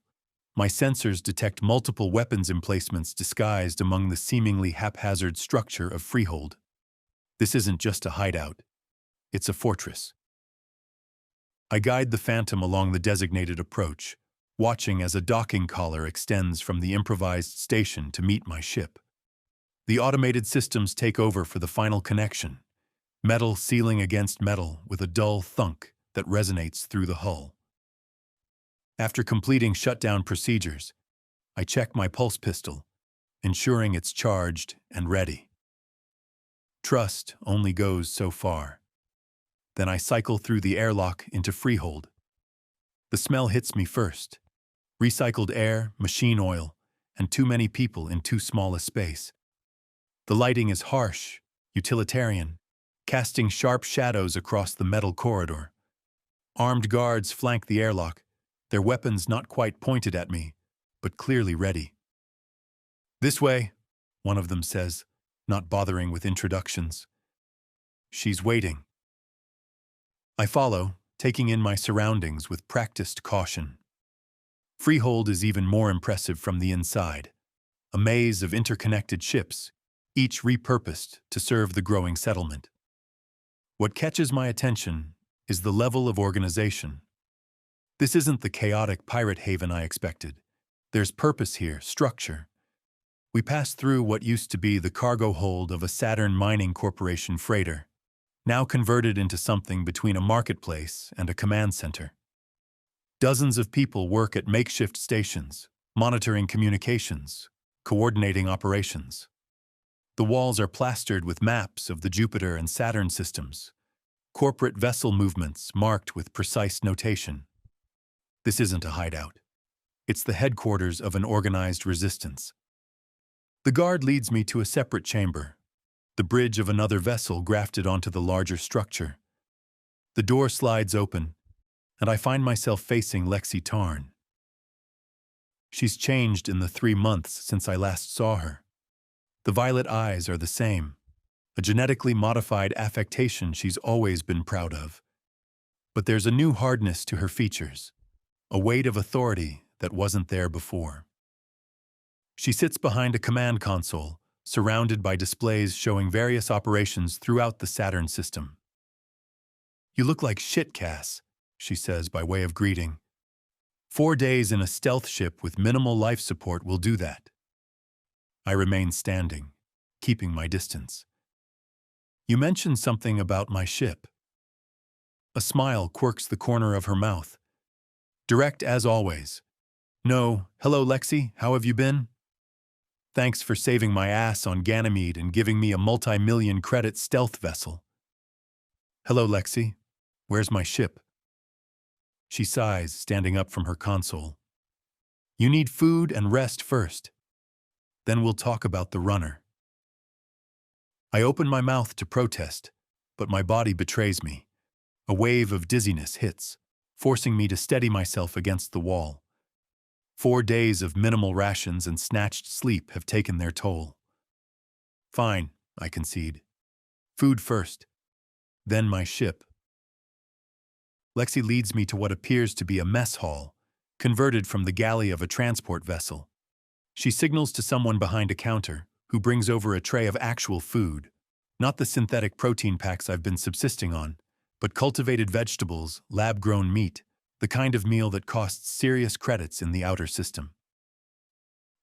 My sensors detect multiple weapons emplacements disguised among the seemingly haphazard structure of Freehold. This isn't just a hideout. It's a fortress. I guide the Phantom along the designated approach, watching as a docking collar extends from the improvised station to meet my ship. The automated systems take over for the final connection, metal sealing against metal with a dull thunk that resonates through the hull. After completing shutdown procedures, I check my pulse pistol, ensuring it's charged and ready. Trust only goes so far. Then I cycle through the airlock into Freehold. The smell hits me first. Recycled air, machine oil, and too many people in too small a space. The lighting is harsh, utilitarian, casting sharp shadows across the metal corridor. Armed guards flank the airlock, their weapons not quite pointed at me, but clearly ready. "This way," one of them says, not bothering with introductions. She's waiting. I follow, taking in my surroundings with practiced caution. Freehold is even more impressive from the inside. A maze of interconnected ships, each repurposed to serve the growing settlement. What catches my attention is the level of organization. This isn't the chaotic pirate haven I expected. There's purpose here, structure. We passed through what used to be the cargo hold of a Saturn Mining Corporation freighter, now converted into something between a marketplace and a command center. Dozens of people work at makeshift stations, monitoring communications, coordinating operations. The walls are plastered with maps of the Jupiter and Saturn systems, corporate vessel movements marked with precise notation. This isn't a hideout. It's the headquarters of an organized resistance. The guard leads me to a separate chamber, the bridge of another vessel grafted onto the larger structure. The door slides open, and I find myself facing Lexi Tarn. She's changed in the 3 months since I last saw her. The violet eyes are the same, a genetically modified affectation she's always been proud of. But there's a new hardness to her features, a weight of authority that wasn't there before. She sits behind a command console, surrounded by displays showing various operations throughout the Saturn system. "You look like shit, Cass," she says by way of greeting. 4 days in a stealth ship with minimal life support will do that. I remain standing, keeping my distance. "You mentioned something about my ship." A smile quirks the corner of her mouth. Direct as always. "No, hello Lexi, how have you been? Thanks for saving my ass on Ganymede and giving me a multi-million credit stealth vessel." "Hello Lexi, where's my ship?" She sighs, standing up from her console. "You need food and rest first. Then we'll talk about the runner." I open my mouth to protest, but my body betrays me. A wave of dizziness hits, forcing me to steady myself against the wall. 4 days of minimal rations and snatched sleep have taken their toll. "Fine," I concede. "Food first, then my ship." Lexi leads me to what appears to be a mess hall, converted from the galley of a transport vessel. She signals to someone behind a counter, who brings over a tray of actual food, not the synthetic protein packs I've been subsisting on, but cultivated vegetables, lab-grown meat, the kind of meal that costs serious credits in the outer system.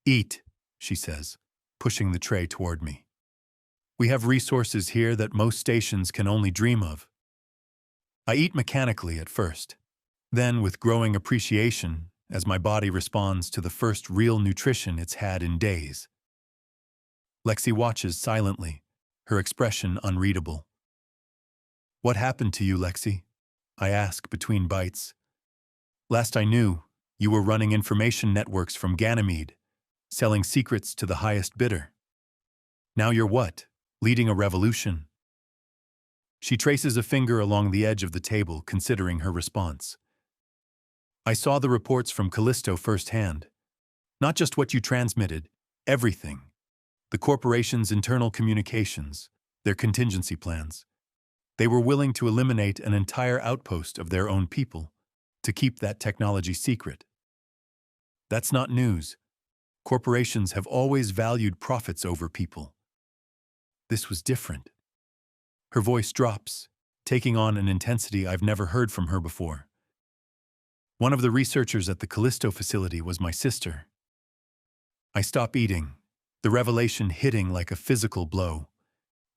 "Eat," she says, pushing the tray toward me. "We have resources here that most stations can only dream of." I eat mechanically at first, then with growing appreciation as my body responds to the first real nutrition it's had in days. Lexi watches silently, her expression unreadable. "What happened to you, Lexi?" I ask between bites. "Last I knew, you were running information networks from Ganymede, selling secrets to the highest bidder. Now you're what? Leading a revolution?" She traces a finger along the edge of the table, considering her response. "I saw the reports from Callisto firsthand. Not just what you transmitted, everything. The corporation's internal communications, their contingency plans. They were willing to eliminate an entire outpost of their own people to keep that technology secret. That's not news. Corporations have always valued profits over people. This was different." Her voice drops, taking on an intensity I've never heard from her before. "One of the researchers at the Callisto facility was my sister." I stop eating, the revelation hitting like a physical blow.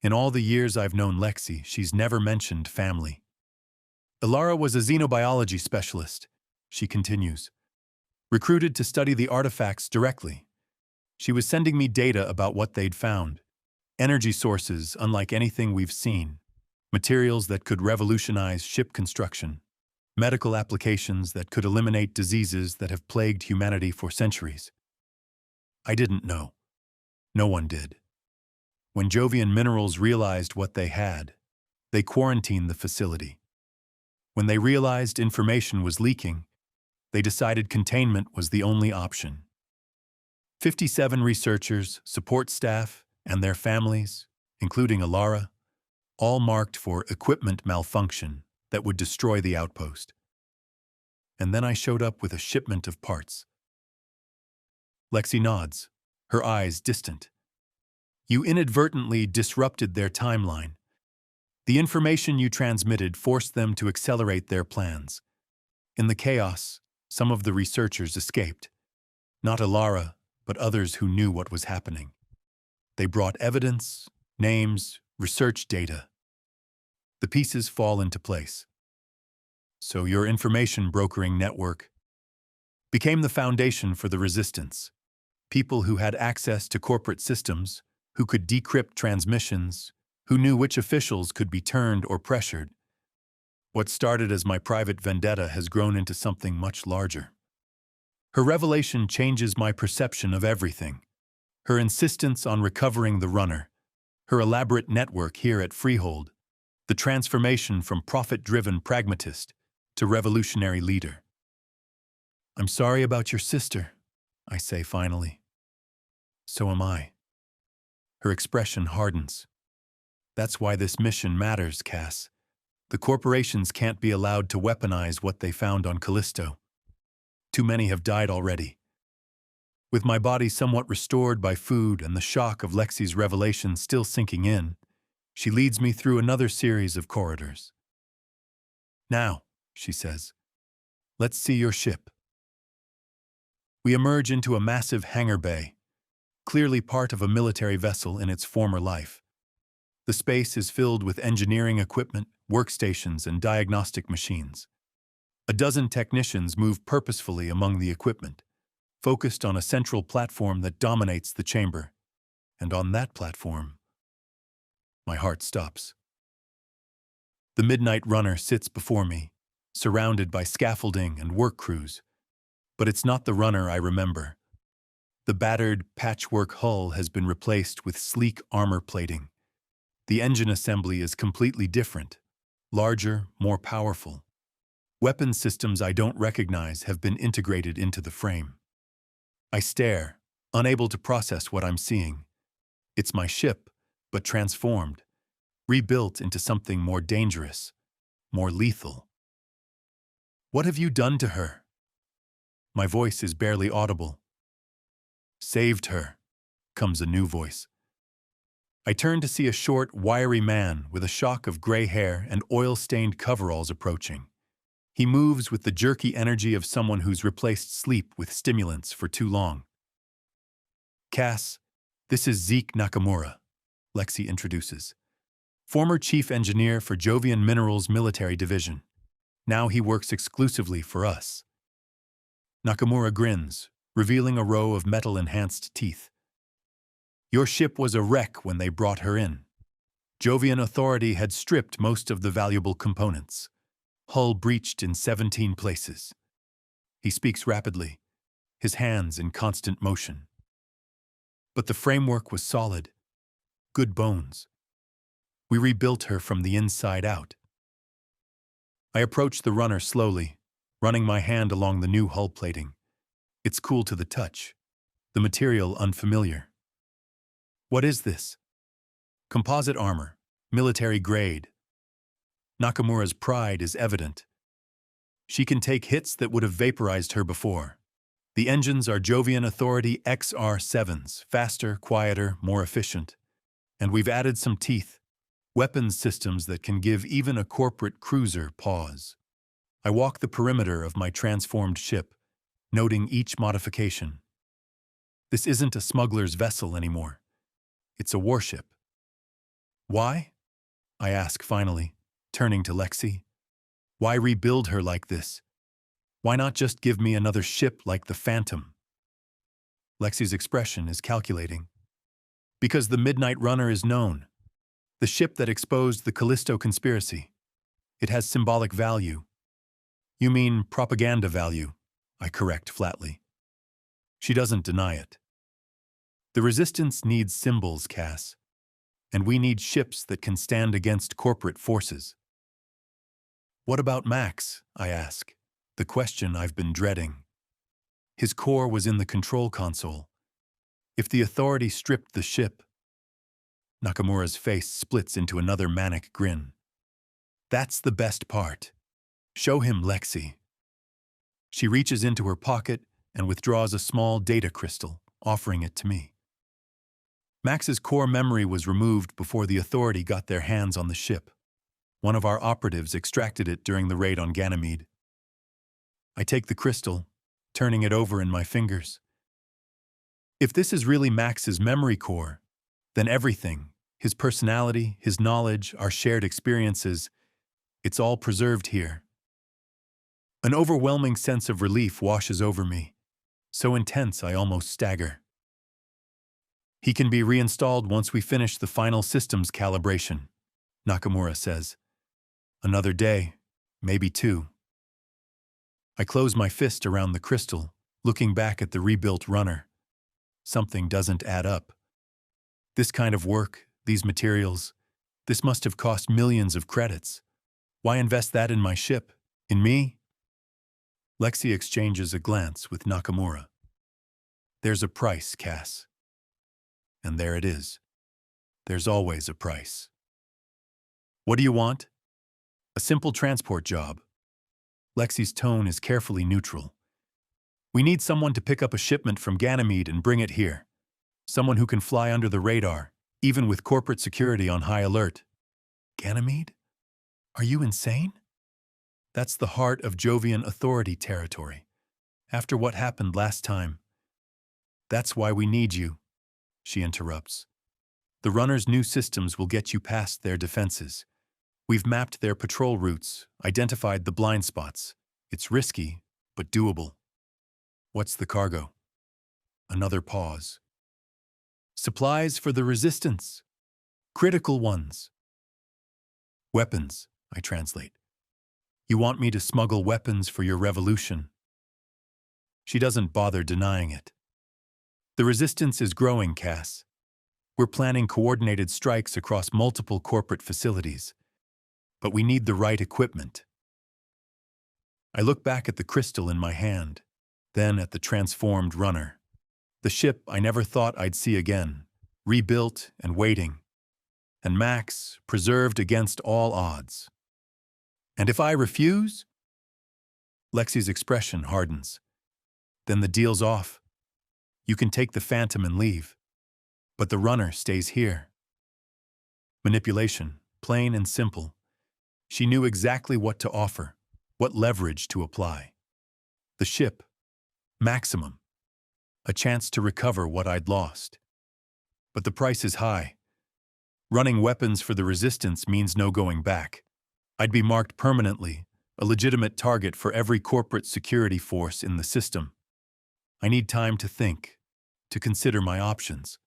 In all the years I've known Lexi, she's never mentioned family. "Ilara was a xenobiology specialist," she continues. "Recruited to study the artifacts directly. She was sending me data about what they'd found. Energy sources unlike anything we've seen. Materials that could revolutionize ship construction. Medical applications that could eliminate diseases that have plagued humanity for centuries. I didn't know. No one did. When Jovian Minerals realized what they had, they quarantined the facility. When they realized information was leaking, they decided containment was the only option. 57 researchers, support staff, and their families, including Ilara, all marked for equipment malfunction that would destroy the outpost. And then I showed up with a shipment of parts. Lexi nods, her eyes distant. You inadvertently disrupted their timeline. The information you transmitted forced them to accelerate their plans. In the chaos, some of the researchers escaped. Not Alara, but others who knew what was happening. They brought evidence, names, research data. The pieces fall into place. So your information brokering network became the foundation for the resistance. People who had access to corporate systems, who could decrypt transmissions, who knew which officials could be turned or pressured. What started as my private vendetta has grown into something much larger. Her revelation changes my perception of everything. Her insistence on recovering the runner, her elaborate network here at Freehold, the transformation from profit-driven pragmatist to revolutionary leader. I'm sorry about your sister, I say finally. So am I. Her expression hardens. That's why this mission matters, Cass. The corporations can't be allowed to weaponize what they found on Callisto. Too many have died already. With my body somewhat restored by food and the shock of Lexi's revelation still sinking in, she leads me through another series of corridors. Now, she says, let's see your ship. We emerge into a massive hangar bay, clearly part of a military vessel in its former life. The space is filled with engineering equipment, workstations, and diagnostic machines. A dozen technicians move purposefully among the equipment, focused on a central platform that dominates the chamber. And on that platform, my heart stops. The Midnight Runner sits before me, surrounded by scaffolding and work crews. But it's not the runner I remember. The battered, patchwork hull has been replaced with sleek armor plating. The engine assembly is completely different, larger, more powerful. Weapon systems I don't recognize have been integrated into the frame. I stare, unable to process what I'm seeing. It's my ship, but transformed, rebuilt into something more dangerous, more lethal. What have you done to her? My voice is barely audible. Saved her, comes a new voice. I turn to see a short, wiry man with a shock of gray hair and oil-stained coveralls approaching. He moves with the jerky energy of someone who's replaced sleep with stimulants for too long. Cass, this is Zeke Nakamura, Lexi introduces. Former chief engineer for Jovian Minerals Military Division. Now he works exclusively for us. Nakamura grins, revealing a row of metal-enhanced teeth. Your ship was a wreck when they brought her in. Jovian Authority had stripped most of the valuable components. Hull breached in 17 places. He speaks rapidly, his hands in constant motion. But the framework was solid. Good bones. We rebuilt her from the inside out. I approach the runner slowly, running my hand along the new hull plating. It's cool to the touch, the material unfamiliar. What is this? Composite armor, military grade. Nakamura's pride is evident. She can take hits that would have vaporized her before. The engines are Jovian Authority XR7s, faster, quieter, more efficient. And we've added some teeth, weapons systems that can give even a corporate cruiser pause. I walk the perimeter of my transformed ship, noting each modification. This isn't a smuggler's vessel anymore. It's a warship. Why? I ask finally, turning to Lexi. Why rebuild her like this? Why not just give me another ship like the Phantom? Lexi's expression is calculating. Because the Midnight Runner is known. The ship that exposed the Callisto conspiracy. It has symbolic value. You mean propaganda value, I correct flatly. She doesn't deny it. The resistance needs symbols, Cass. And we need ships that can stand against corporate forces. What about Max? I ask, the question I've been dreading. His core was in the control console. If the Authority stripped the ship, Nakamura's face splits into another manic grin. That's the best part. Show him, Lexi. She reaches into her pocket and withdraws a small data crystal, offering it to me. Max's core memory was removed before the Authority got their hands on the ship. One of our operatives extracted it during the raid on Ganymede. I take the crystal, turning it over in my fingers. If this is really Max's memory core, then everything, his personality, his knowledge, our shared experiences, it's all preserved here. An overwhelming sense of relief washes over me, so intense I almost stagger. He can be reinstalled once we finish the final systems calibration, Nakamura says. Another day, maybe 2. I close my fist around the crystal, looking back at the rebuilt runner. Something doesn't add up. This kind of work, these materials, this must have cost millions of credits. Why invest that in my ship? In me? Lexi exchanges a glance with Nakamura. There's a price, Cass. And there it is. There's always a price. What do you want? A simple transport job. Lexi's tone is carefully neutral. We need someone to pick up a shipment from Ganymede and bring it here. Someone who can fly under the radar, even with corporate security on high alert. Ganymede? Are you insane? That's the heart of Jovian Authority territory. After what happened last time. That's why we need you, she interrupts. The runner's new systems will get you past their defenses. We've mapped their patrol routes, identified the blind spots. It's risky, but doable. What's the cargo? Another pause. Supplies for the resistance. Critical ones. Weapons, I translate. You want me to smuggle weapons for your revolution? She doesn't bother denying it. The resistance is growing, Cass. We're planning coordinated strikes across multiple corporate facilities. But we need the right equipment. I look back at the crystal in my hand, then at the transformed runner. The ship I never thought I'd see again, rebuilt and waiting. And Max, preserved against all odds. And if I refuse? Lexi's expression hardens. Then the deal's off. You can take the Phantom and leave. But the runner stays here. Manipulation, plain and simple. She knew exactly what to offer, what leverage to apply. The ship, maximum. A chance to recover what I'd lost. But the price is high. Running weapons for the resistance means no going back. I'd be marked permanently, a legitimate target for every corporate security force in the system. I need time to think, to consider my options.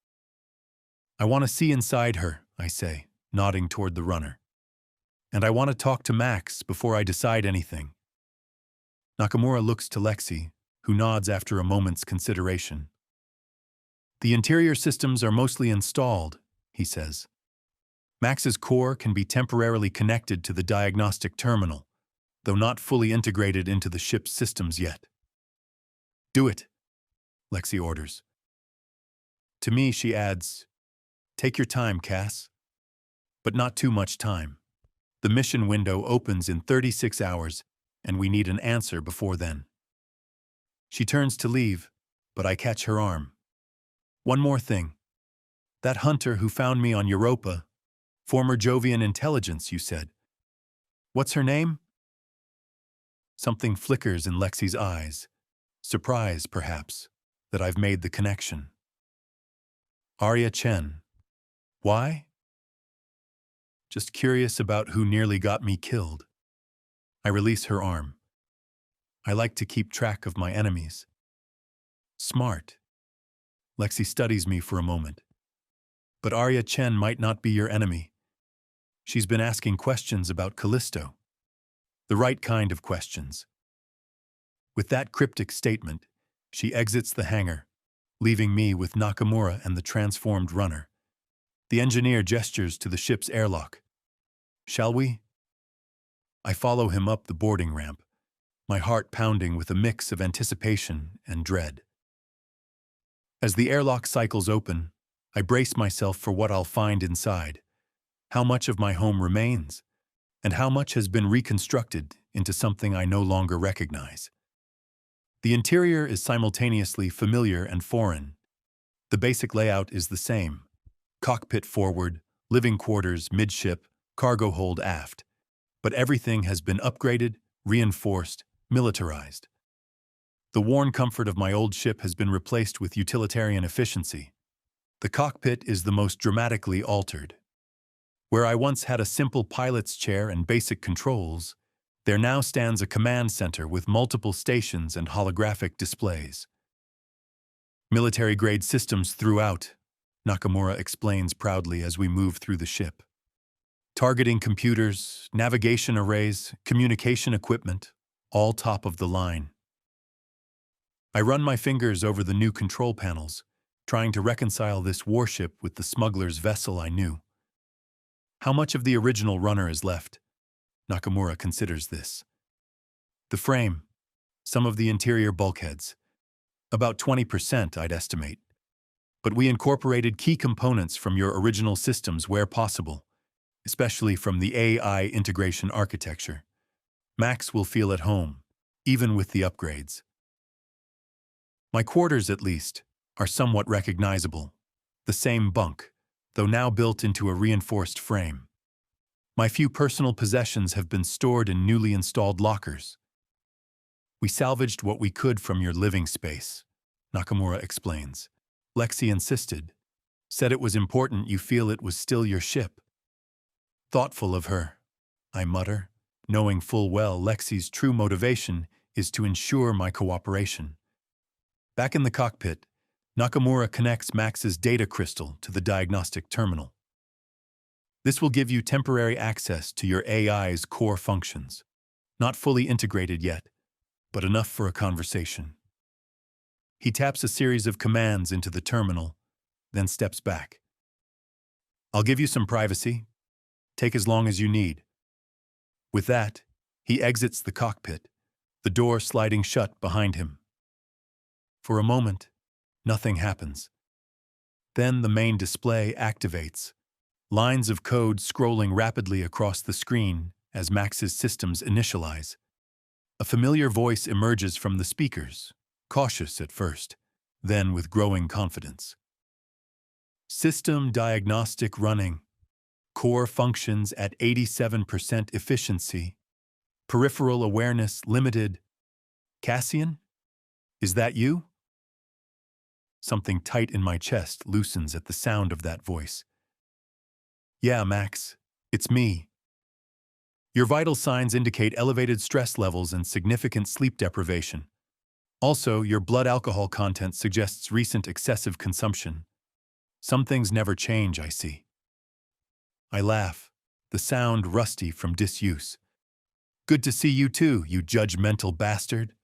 I want to see inside her, I say, nodding toward the runner. And I want to talk to Max before I decide anything. Nakamura looks to Lexi, who nods after a moment's consideration. The interior systems are mostly installed, he says. Max's core can be temporarily connected to the diagnostic terminal, though not fully integrated into the ship's systems yet. Do it, Lexi orders. To me, she adds, take your time, Cass. But not too much time. The mission window opens in 36 hours, and we need an answer before then. She turns to leave, but I catch her arm. One more thing. That hunter who found me on Europa, former Jovian intelligence, you said. What's her name? Something flickers in Lexi's eyes. Surprise, perhaps, that I've made the connection. Arya Chen. Why? Just curious about who nearly got me killed. I release her arm. I like to keep track of my enemies. Smart. Lexi studies me for a moment. But Arya Chen might not be your enemy. She's been asking questions about Callisto. The right kind of questions. With that cryptic statement, she exits the hangar, leaving me with Nakamura and the transformed runner. The engineer gestures to the ship's airlock. Shall we? I follow him up the boarding ramp, my heart pounding with a mix of anticipation and dread. As the airlock cycles open, I brace myself for what I'll find inside, how much of my home remains, and how much has been reconstructed into something I no longer recognize. The interior is simultaneously familiar and foreign. The basic layout is the same. cockpit forward, living quarters midship, cargo hold aft. But everything has been upgraded, reinforced, militarized. The worn comfort of my old ship has been replaced with utilitarian efficiency. The cockpit is the most dramatically altered. Where I once had a simple pilot's chair and basic controls, there now stands a command center with multiple stations and holographic displays. Military-grade systems throughout, Nakamura explains proudly as we move through the ship. Targeting computers, navigation arrays, communication equipment, all top of the line. I run my fingers over the new control panels, trying to reconcile this warship with the smuggler's vessel I knew. How much of the original runner is left? Nakamura considers this. The frame, some of the interior bulkheads. About 20%, I'd estimate. But we incorporated key components from your original systems where possible, especially from the AI integration architecture. Max will feel at home, even with the upgrades. My quarters, at least, are somewhat recognizable. The same bunk, though now built into a reinforced frame. My few personal possessions have been stored in newly installed lockers. We salvaged what we could from your living space, Nakamura explains. Lexi insisted, said it was important you feel it was still your ship. Thoughtful of her, I mutter, knowing full well Lexi's true motivation is to ensure my cooperation. Back in the cockpit, Nakamura connects Max's data crystal to the diagnostic terminal. This will give you temporary access to your AI's core functions. Not fully integrated yet, but enough for a conversation. He taps a series of commands into the terminal, then steps back. I'll give you some privacy. Take as long as you need. With that, he exits the cockpit, the door sliding shut behind him. For a moment, nothing happens. Then the main display activates, lines of code scrolling rapidly across the screen as Max's systems initialize. A familiar voice emerges from the speakers, cautious at first, then with growing confidence. System diagnostic running. Core functions at 87% efficiency. Peripheral awareness limited. Cassian? Is that you? Something tight in my chest loosens at the sound of that voice. Yeah, Max, it's me. Your vital signs indicate elevated stress levels and significant sleep deprivation. Also, your blood alcohol content suggests recent excessive consumption. Some things never change, I see. I laugh, the sound rusty from disuse. Good to see you too, you judgmental bastard.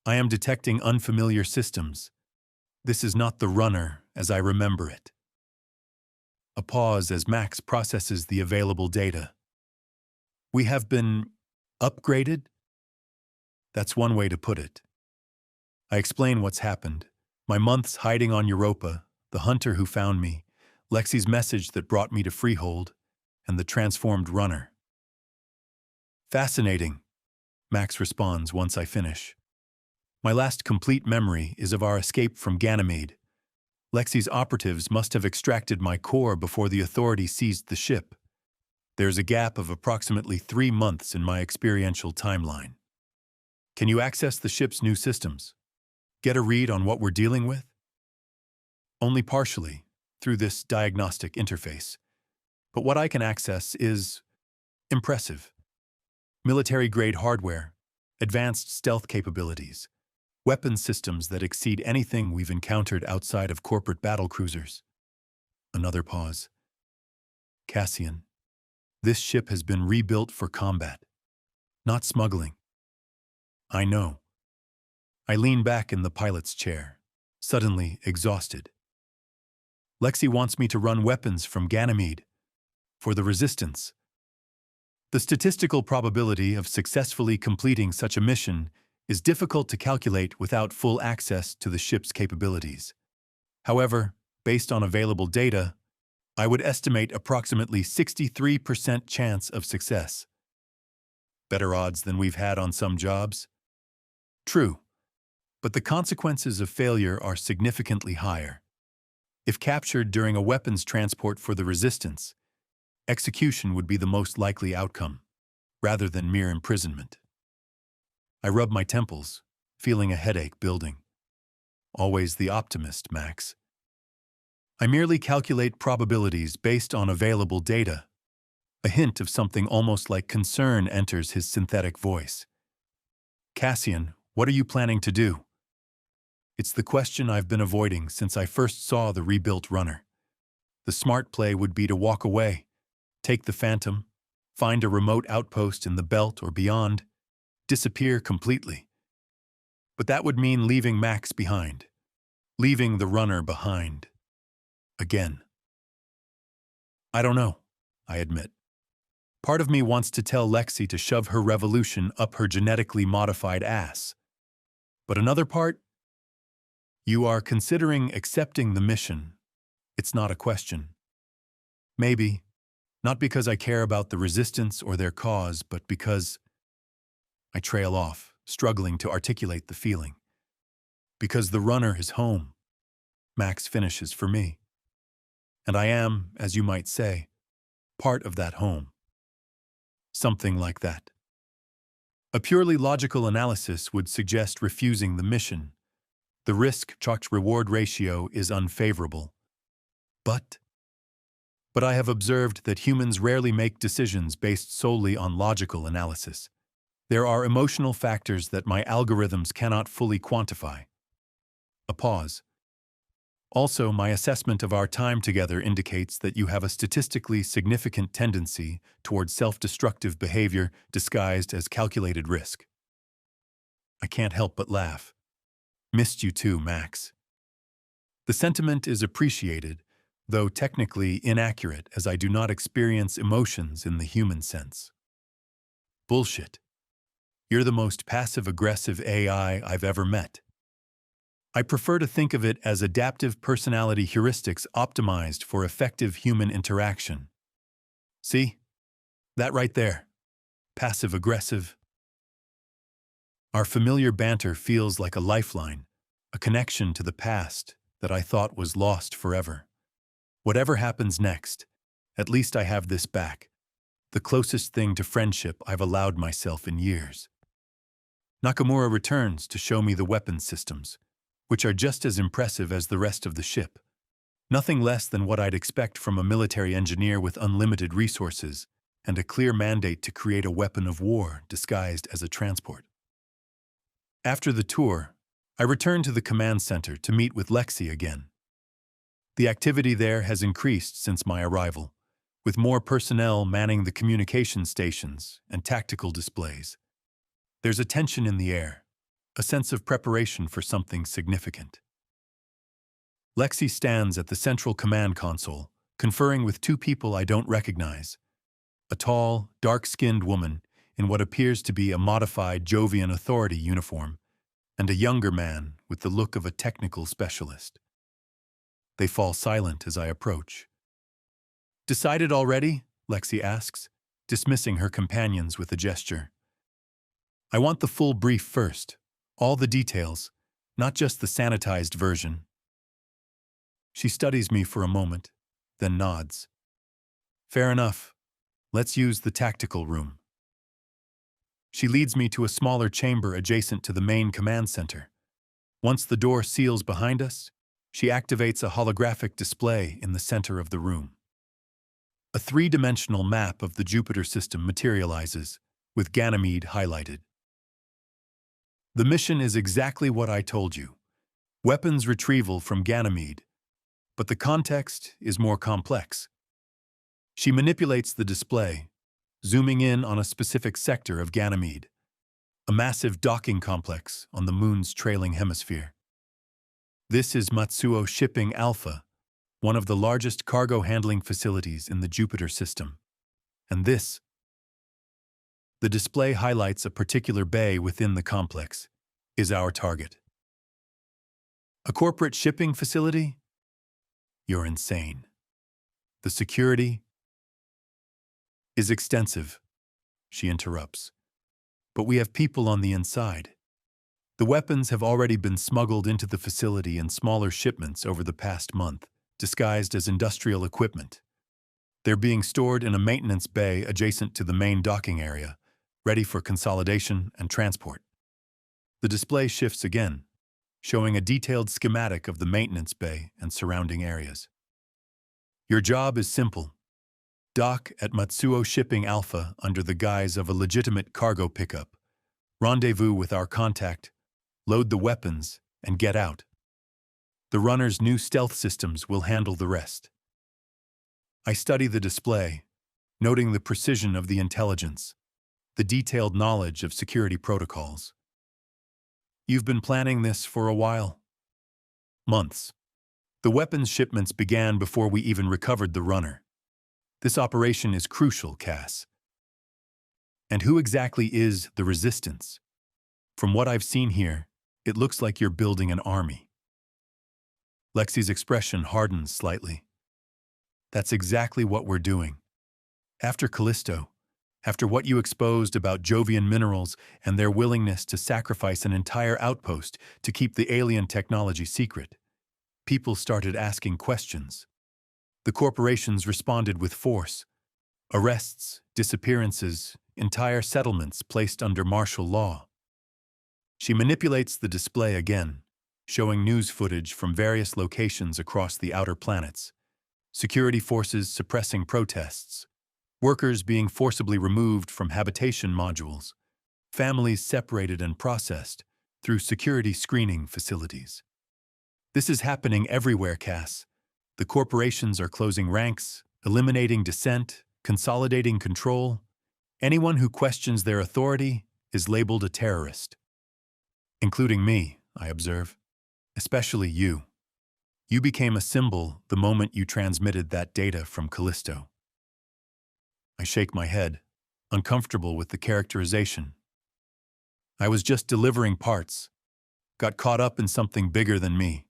I am detecting unfamiliar systems. This is not the runner as I remember it. A pause as Max processes the available data. We have been upgraded? That's one way to put it. I explain what's happened. My months hiding on Europa, the hunter who found me, Lexi's message that brought me to Freehold, and the transformed runner. Fascinating, Max responds once I finish. My last complete memory is of our escape from Ganymede. Lexi's operatives must have extracted my core before the authorities seized the ship. There's a gap of approximately 3 months in my experiential timeline. Can you access the ship's new systems? Get a read on what we're dealing with? Only partially, through this diagnostic interface. But what I can access is impressive. Military-grade hardware, advanced stealth capabilities, weapon systems that exceed anything we've encountered outside of corporate battlecruisers. Another pause. Cassian, this ship has been rebuilt for combat, not smuggling. I know. I lean back in the pilot's chair, suddenly exhausted. Lexi wants me to run weapons from Ganymede for the Resistance. The statistical probability of successfully completing such a mission is difficult to calculate without full access to the ship's capabilities. However, based on available data, I would estimate approximately 63% chance of success. Better odds than we've had on some jobs? True, but the consequences of failure are significantly higher. If captured during a weapons transport for the resistance, execution would be the most likely outcome, rather than mere imprisonment. I rub my temples, feeling a headache building. Always the optimist, Max. I merely calculate probabilities based on available data. A hint of something almost like concern enters his synthetic voice. Cassian, what are you planning to do? It's the question I've been avoiding since I first saw the rebuilt runner. The smart play would be to walk away, take the Phantom, find a remote outpost in the belt or beyond, disappear completely. But that would mean leaving Max behind, leaving the runner behind. Again. I don't know, I admit. Part of me wants to tell Lexi to shove her revolution up her genetically modified ass. But another part? You are considering accepting the mission. It's not a question. Maybe, not because I care about the resistance or their cause, but because I trail off, struggling to articulate the feeling. Because the runner is home. Max finishes for me. And I am, as you might say, part of that home. Something like that. A purely logical analysis would suggest refusing the mission. The risk-reward ratio is unfavorable. But I have observed that humans rarely make decisions based solely on logical analysis. There are emotional factors that my algorithms cannot fully quantify. A pause. Also, my assessment of our time together indicates that you have a statistically significant tendency towards self-destructive behavior disguised as calculated risk. I can't help but laugh. Missed you too, Max. The sentiment is appreciated, though technically inaccurate as I do not experience emotions in the human sense. Bullshit. You're the most passive-aggressive AI I've ever met. I prefer to think of it as adaptive personality heuristics optimized for effective human interaction. See? That right there. Passive-aggressive. Our familiar banter feels like a lifeline, a connection to the past that I thought was lost forever. Whatever happens next, at least I have this back, the closest thing to friendship I've allowed myself in years. Nakamura returns to show me the weapons systems, which are just as impressive as the rest of the ship. Nothing less than what I'd expect from a military engineer with unlimited resources and a clear mandate to create a weapon of war disguised as a transport. After the tour, I return to the command center to meet with Lexi again. The activity there has increased since my arrival, with more personnel manning the communication stations and tactical displays. There's a tension in the air, a sense of preparation for something significant. Lexi stands at the central command console, conferring with two people I don't recognize. A tall, dark-skinned woman in what appears to be a modified Jovian authority uniform, and a younger man with the look of a technical specialist. They fall silent as I approach. Decided already? Lexi asks, dismissing her companions with a gesture. I want the full brief first, all the details, not just the sanitized version. She studies me for a moment, then nods. Fair enough. Let's use the tactical room. She leads me to a smaller chamber adjacent to the main command center. Once the door seals behind us, she activates a holographic display in the center of the room. A three-dimensional map of the Jupiter system materializes, with Ganymede highlighted. The mission is exactly what I told you. Weapons retrieval from Ganymede. But the context is more complex. She manipulates the display, zooming in on a specific sector of Ganymede, a massive docking complex on the moon's trailing hemisphere. This is Matsuo Shipping Alpha, one of the largest cargo handling facilities in the Jupiter system. And this, the display highlights a particular bay within the complex, is our target. A corporate shipping facility? You're insane. The security is extensive, she interrupts. But we have people on the inside. The weapons have already been smuggled into the facility in smaller shipments over the past month. disguised as industrial equipment. They're being stored in a maintenance bay adjacent to the main docking area, ready for consolidation and transport. The display shifts again, showing a detailed schematic of the maintenance bay and surrounding areas. Your job is simple. Dock at Matsuo Shipping Alpha under the guise of a legitimate cargo pickup. Rendezvous with our contact, load the weapons, and get out. The runner's new stealth systems will handle the rest. I study the display, noting the precision of the intelligence, the detailed knowledge of security protocols. You've been planning this for a while? Months. The weapons shipments began before we even recovered the runner. This operation is crucial, Cass. And who exactly is the Resistance? From what I've seen here, it looks like you're building an army. Lexi's expression hardens slightly. That's exactly what we're doing. After Callisto, after what you exposed about Jovian minerals and their willingness to sacrifice an entire outpost to keep the alien technology secret, people started asking questions. The corporations responded with force. Arrests, disappearances, entire settlements placed under martial law. She manipulates the display again, showing news footage from various locations across the outer planets. Security forces suppressing protests, workers being forcibly removed from habitation modules, families separated and processed through security screening facilities. This is happening everywhere, Cass. The corporations are closing ranks, eliminating dissent, consolidating control. Anyone who questions their authority is labeled a terrorist. Including me, I observe. Especially you. You became a symbol the moment you transmitted that data from Callisto. I shake my head, uncomfortable with the characterization. I was just delivering parts, got caught up in something bigger than me.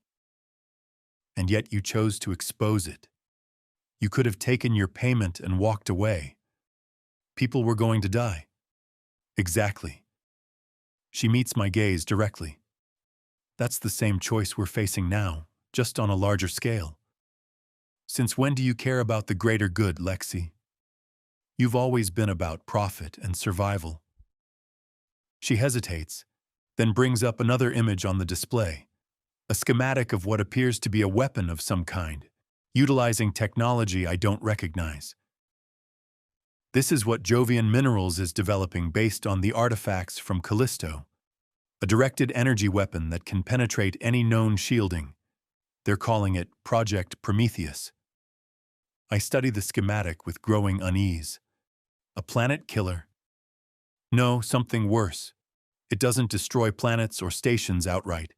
And yet you chose to expose it. You could have taken your payment and walked away. People were going to die. Exactly. She meets my gaze directly. That's the same choice we're facing now, just on a larger scale. Since when do you care about the greater good, Lexi? You've always been about profit and survival. She hesitates, then brings up another image on the display, a schematic of what appears to be a weapon of some kind, utilizing technology I don't recognize. This is what Jovian Minerals is developing based on the artifacts from Callisto, a directed energy weapon that can penetrate any known shielding. They're calling it Project Prometheus. I study the schematic with growing unease. A planet killer? No, something worse. It doesn't destroy planets or stations outright.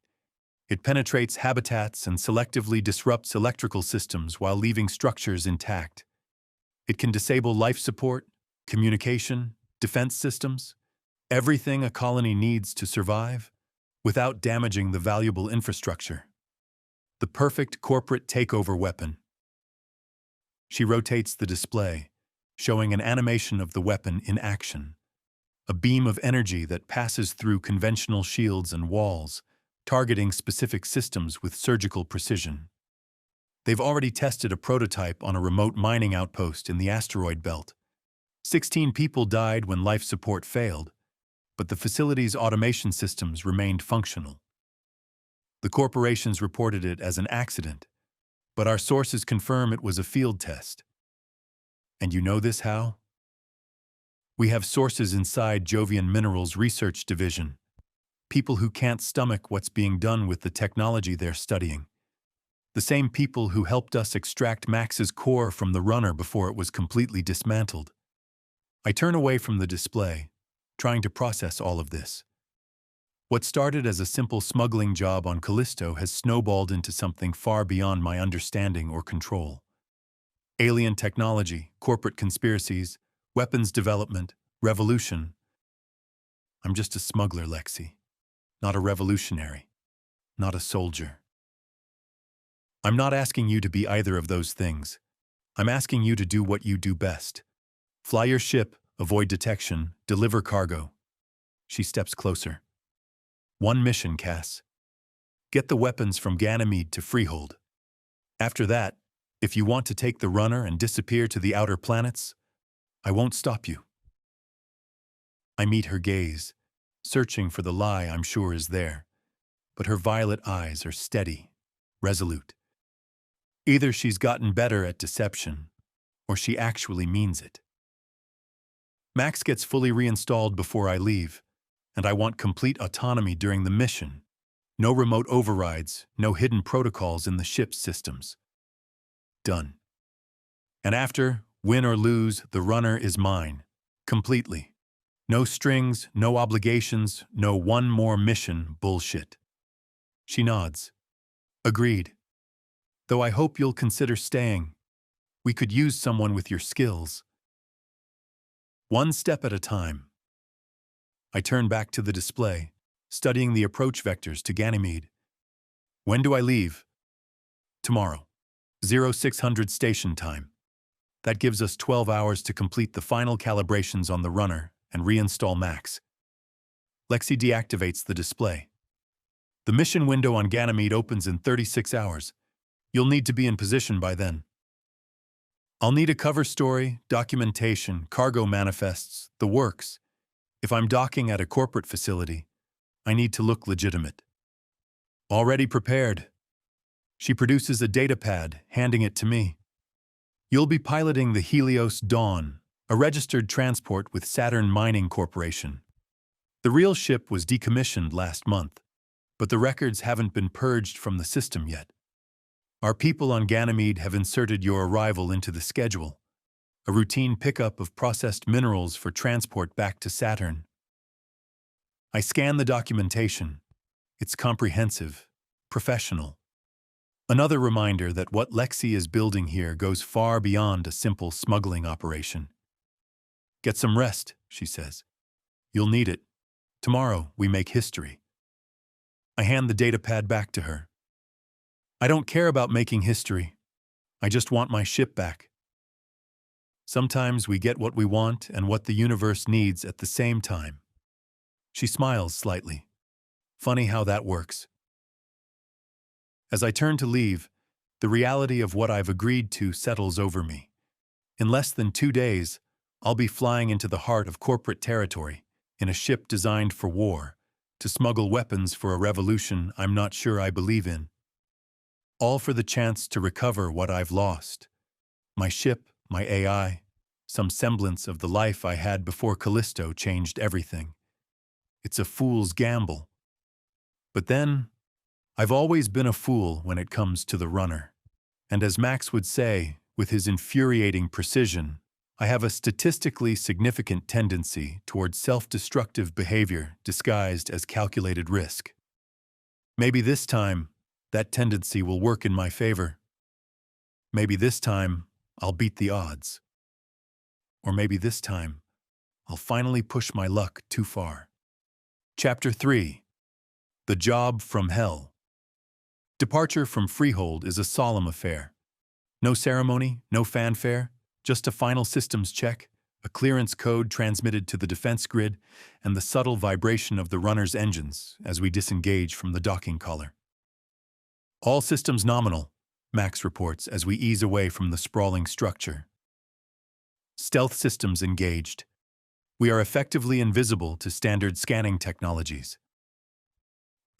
It penetrates habitats and selectively disrupts electrical systems while leaving structures intact. It can disable life support, communication, defense systems, everything a colony needs to survive, without damaging the valuable infrastructure. The perfect corporate takeover weapon. She rotates the display, showing an animation of the weapon in action. A beam of energy that passes through conventional shields and walls, targeting specific systems with surgical precision. They've already tested a prototype on a remote mining outpost in the asteroid belt. 16 people died when life support failed, but the facility's automation systems remained functional. The corporations reported it as an accident, but our sources confirm it was a field test. And you know this how? We have sources inside Jovian Minerals' research division, people who can't stomach what's being done with the technology they're studying. The same people who helped us extract Max's core from the runner before it was completely dismantled. I turn away from the display, trying to process all of this. What started as a simple smuggling job on Callisto has snowballed into something far beyond my understanding or control. Alien technology, corporate conspiracies, weapons development, revolution. I'm just a smuggler, Lexi. Not a revolutionary. Not a soldier. I'm not asking you to be either of those things. I'm asking you to do what you do best. Fly your ship, avoid detection, deliver cargo. She steps closer. One mission, Cass. Get the weapons from Ganymede to Freehold. After that, if you want to take the runner and disappear to the outer planets, I won't stop you. I meet her gaze, searching for the lie I'm sure is there, but her violet eyes are steady, resolute. Either she's gotten better at deception, or she actually means it. Max gets fully reinstalled before I leave, and I want complete autonomy during the mission. No remote overrides, no hidden protocols in the ship's systems. Done. And after, win or lose, the runner is mine, completely. No strings, no obligations, no one more mission bullshit. She nods. Agreed. Though I hope you'll consider staying. We could use someone with your skills. One step at a time. I turn back to the display, studying the approach vectors to Ganymede. When do I leave? Tomorrow. 0600 station time. That gives us 12 hours to complete the final calibrations on the runner and reinstall Max. Lexi deactivates the display. The mission window on Ganymede opens in 36 hours. You'll need to be in position by then. I'll need a cover story, documentation, cargo manifests, the works. If I'm docking at a corporate facility, I need to look legitimate. Already prepared. She produces a datapad, handing it to me. You'll be piloting the Helios Dawn, a registered transport with Saturn Mining Corporation. The real ship was decommissioned last month, but the records haven't been purged from the system yet. Our people on Ganymede have inserted your arrival into the schedule, a routine pickup of processed minerals for transport back to Saturn. I scan the documentation. It's comprehensive, professional. Another reminder that what Lexi is building here goes far beyond a simple smuggling operation. Get some rest, she says. You'll need it. Tomorrow, we make history. I hand the datapad back to her. I don't care about making history. I just want my ship back. Sometimes we get what we want and what the universe needs at the same time. She smiles slightly. Funny how that works. As I turn to leave, the reality of what I've agreed to settles over me. In less than 2 days, I'll be flying into the heart of corporate territory in a ship designed for war, to smuggle weapons for a revolution I'm not sure I believe in. All for the chance to recover what I've lost. My ship, my AI, some semblance of the life I had before Callisto changed everything. It's a fool's gamble. But then, I've always been a fool when it comes to the runner. And as Max would say, with his infuriating precision, I have a statistically significant tendency towards self-destructive behavior disguised as calculated risk. Maybe this time, that tendency will work in my favor. Maybe this time, I'll beat the odds. Or maybe this time, I'll finally push my luck too far. Chapter 3. The Job from Hell. Departure from Freehold is a solemn affair. No ceremony, no fanfare, just a final systems check, a clearance code transmitted to the defense grid, and the subtle vibration of the runner's engines as we disengage from the docking collar. All systems nominal, Max reports as we ease away from the sprawling structure. Stealth systems engaged. We are effectively invisible to standard scanning technologies.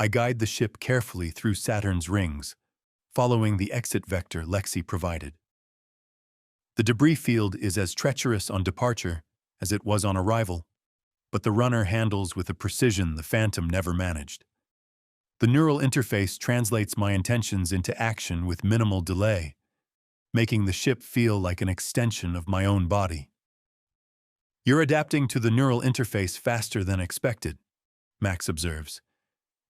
I guide the ship carefully through Saturn's rings, following the exit vector Lexi provided. The debris field is as treacherous on departure as it was on arrival, but the runner handles with a precision the Phantom never managed. The neural interface translates my intentions into action with minimal delay, making the ship feel like an extension of my own body. You're adapting to the neural interface faster than expected, Max observes.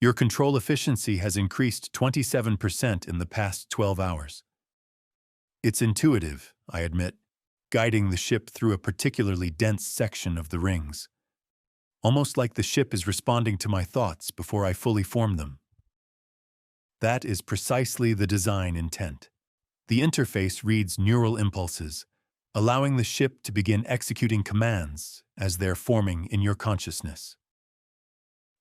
Your control efficiency has increased 27% in the past 12 hours. It's intuitive, I admit, guiding the ship through a particularly dense section of the rings. Almost like the ship is responding to my thoughts before I fully form them. That is precisely the design intent. The interface reads neural impulses, allowing the ship to begin executing commands as they're forming in your consciousness.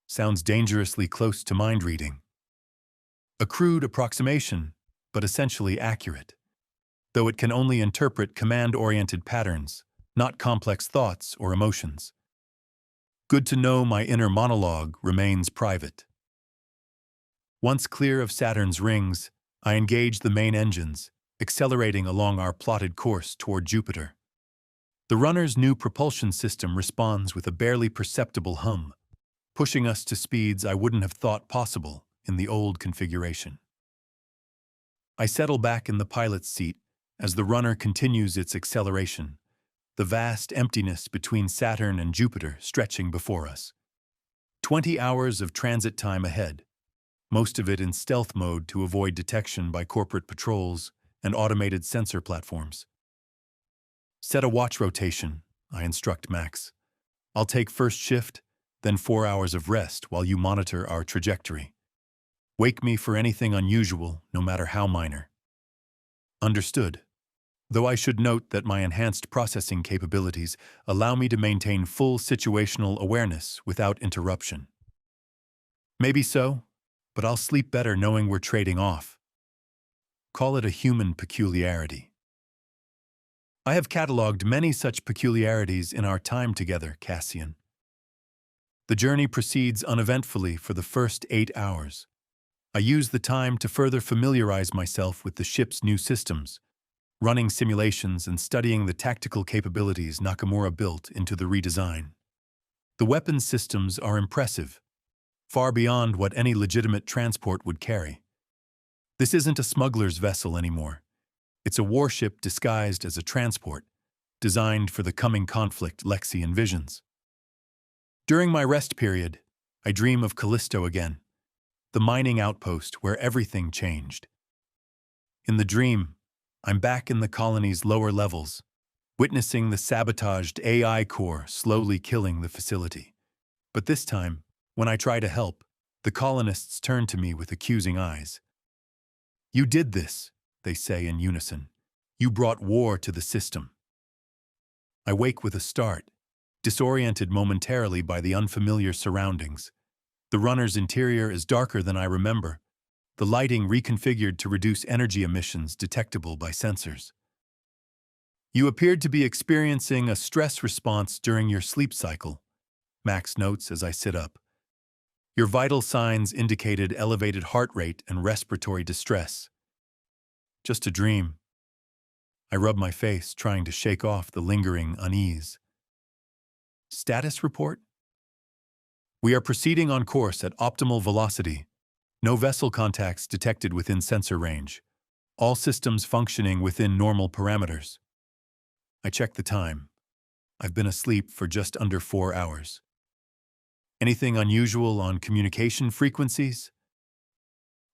Sounds dangerously close to mind reading. A crude approximation, but essentially accurate, though it can only interpret command-oriented patterns, not complex thoughts or emotions. Good to know my inner monologue remains private. Once clear of Saturn's rings, I engage the main engines, accelerating along our plotted course toward Jupiter. The runner's new propulsion system responds with a barely perceptible hum, pushing us to speeds I wouldn't have thought possible in the old configuration. I settle back in the pilot's seat as the runner continues its acceleration, the vast emptiness between Saturn and Jupiter stretching before us. 20 hours of transit time ahead, most of it in stealth mode to avoid detection by corporate patrols and automated sensor platforms. Set a watch rotation, I instruct Max. I'll take first shift, then 4 hours of rest while you monitor our trajectory. Wake me for anything unusual, no matter how minor. Understood. Though I should note that my enhanced processing capabilities allow me to maintain full situational awareness without interruption. Maybe so, but I'll sleep better knowing we're trading off. Call it a human peculiarity. I have catalogued many such peculiarities in our time together, Cassian. The journey proceeds uneventfully for the first 8 hours. I use the time to further familiarize myself with the ship's new systems, running simulations and studying the tactical capabilities Nakamura built into the redesign. The weapons systems are impressive, far beyond what any legitimate transport would carry. This isn't a smuggler's vessel anymore. It's a warship disguised as a transport, designed for the coming conflict Lexi envisions. During my rest period, I dream of Callisto again, the mining outpost where everything changed. In the dream, I'm back in the colony's lower levels, witnessing the sabotaged AI core slowly killing the facility. But this time, when I try to help, the colonists turn to me with accusing eyes. "You did this," they say in unison. "You brought war to the system." I wake with a start, disoriented momentarily by the unfamiliar surroundings. The runner's interior is darker than I remember, the lighting reconfigured to reduce energy emissions detectable by sensors. "You appeared to be experiencing a stress response during your sleep cycle," Max notes as I sit up. "Your vital signs indicated elevated heart rate and respiratory distress." Just a dream. I rub my face, trying to shake off the lingering unease. Status report? "We are proceeding on course at optimal velocity. No vessel contacts detected within sensor range. All systems functioning within normal parameters." I check the time. I've been asleep for just under 4 hours. "Anything unusual on communication frequencies?"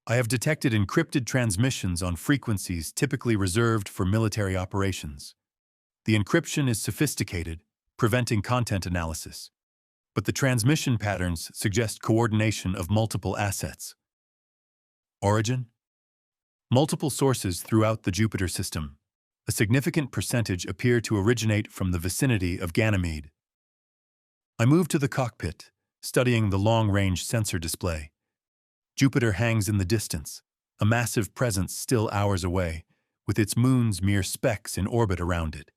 "I have detected encrypted transmissions on frequencies typically reserved for military operations. The encryption is sophisticated, preventing content analysis, but the transmission patterns suggest coordination of multiple assets." Origin? "Multiple sources throughout the Jupiter system. A significant percentage appear to originate from the vicinity of Ganymede." I move to the cockpit, studying the long-range sensor display. Jupiter hangs in the distance, a massive presence still hours away, with its moons mere specks in orbit around it.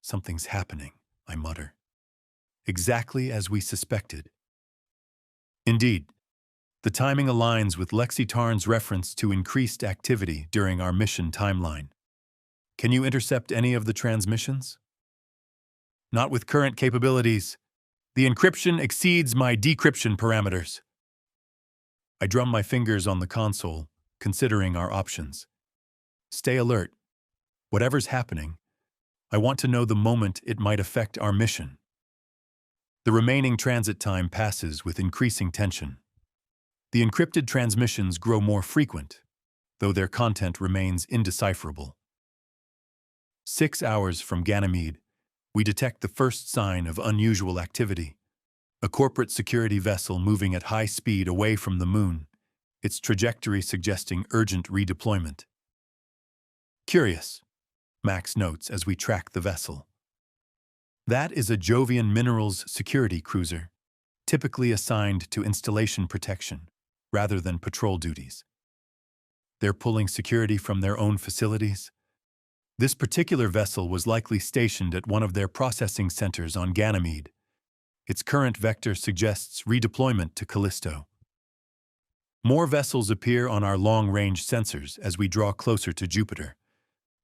"Something's happening," I mutter. "Exactly as we suspected." Indeed, the timing aligns with Lexi Tarn's reference to increased activity during our mission timeline. "Can you intercept any of the transmissions?" "Not with current capabilities. The encryption exceeds my decryption parameters." I drum my fingers on the console, considering our options. Stay alert. Whatever's happening, I want to know the moment it might affect our mission. The remaining transit time passes with increasing tension. The encrypted transmissions grow more frequent, though their content remains indecipherable. 6 hours from Ganymede, we detect the first sign of unusual activity. A corporate security vessel moving at high speed away from the moon, its trajectory suggesting urgent redeployment. "Curious," Max notes as we track the vessel. That is a Jovian Minerals security cruiser, typically assigned to installation protection rather than patrol duties. They're pulling security from their own facilities. This particular vessel was likely stationed at one of their processing centers on Ganymede. Its current vector suggests redeployment to Callisto. More vessels appear on our long-range sensors as we draw closer to Jupiter.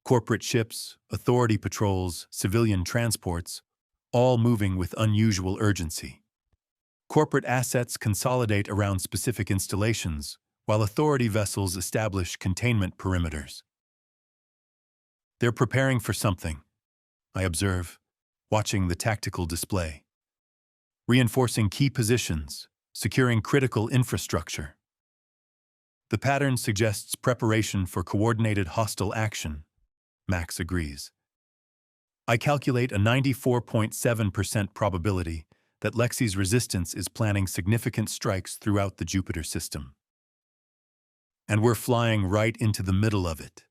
Corporate ships, authority patrols, civilian transports, all moving with unusual urgency. Corporate assets consolidate around specific installations, while authority vessels establish containment perimeters. They're preparing for something, I observe, watching the tactical display. Reinforcing key positions, securing critical infrastructure. The pattern suggests preparation for coordinated hostile action. Max agrees. I calculate a 94.7% probability that Lexi's resistance is planning significant strikes throughout the Jupiter system. And we're flying right into the middle of it.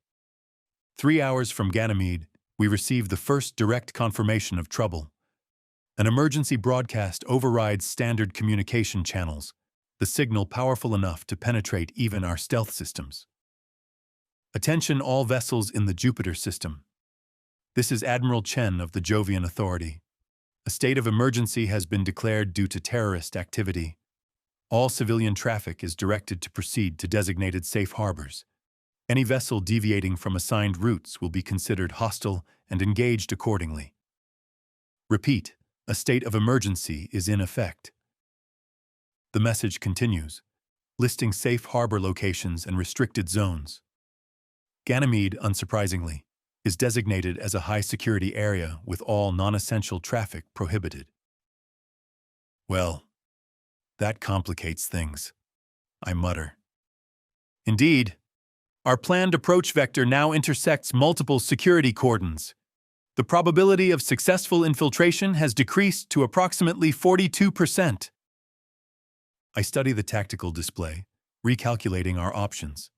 3 hours from Ganymede, we receive the first direct confirmation of trouble. An emergency broadcast overrides standard communication channels, the signal powerful enough to penetrate even our stealth systems. Attention all vessels in the Jupiter system. This is Admiral Chen of the Jovian Authority. A state of emergency has been declared due to terrorist activity. All civilian traffic is directed to proceed to designated safe harbors. Any vessel deviating from assigned routes will be considered hostile and engaged accordingly. Repeat, a state of emergency is in effect. The message continues, listing safe harbor locations and restricted zones. Ganymede, unsurprisingly, is designated as a high-security area with all non-essential traffic prohibited. Well, that complicates things, I mutter. Indeed, our planned approach vector now intersects multiple security cordons. The probability of successful infiltration has decreased to approximately 42%. I study the tactical display, recalculating our options.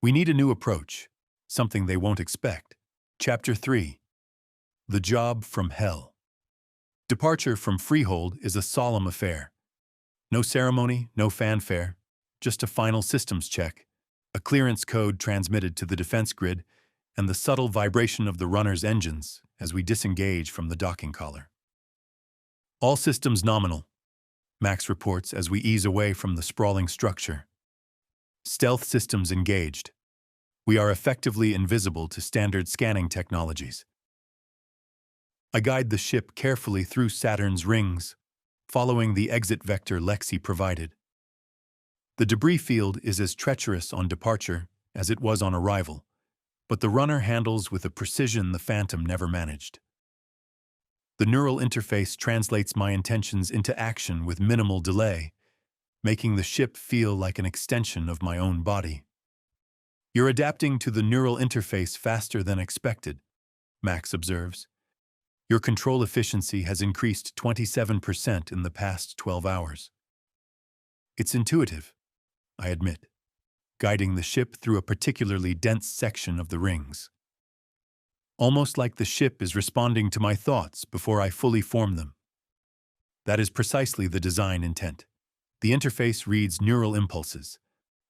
We need a new approach, something they won't expect. Chapter 3. The Job from Hell. Departure from Freehold is a solemn affair. No ceremony, no fanfare, just a final systems check, a clearance code transmitted to the defense grid, and the subtle vibration of the runner's engines as we disengage from the docking collar. All systems nominal, Max reports as we ease away from the sprawling structure. Stealth systems engaged. We are effectively invisible to standard scanning technologies. I guide the ship carefully through Saturn's rings, following the exit vector Lexi provided. The debris field is as treacherous on departure as it was on arrival, but the runner handles with a precision the Phantom never managed. The neural interface translates my intentions into action with minimal delay, making the ship feel like an extension of my own body. You're adapting to the neural interface faster than expected, Max observes. Your control efficiency has increased 27% in the past 12 hours. It's intuitive, I admit, guiding the ship through a particularly dense section of the rings. Almost like the ship is responding to my thoughts before I fully form them. That is precisely the design intent. The interface reads neural impulses,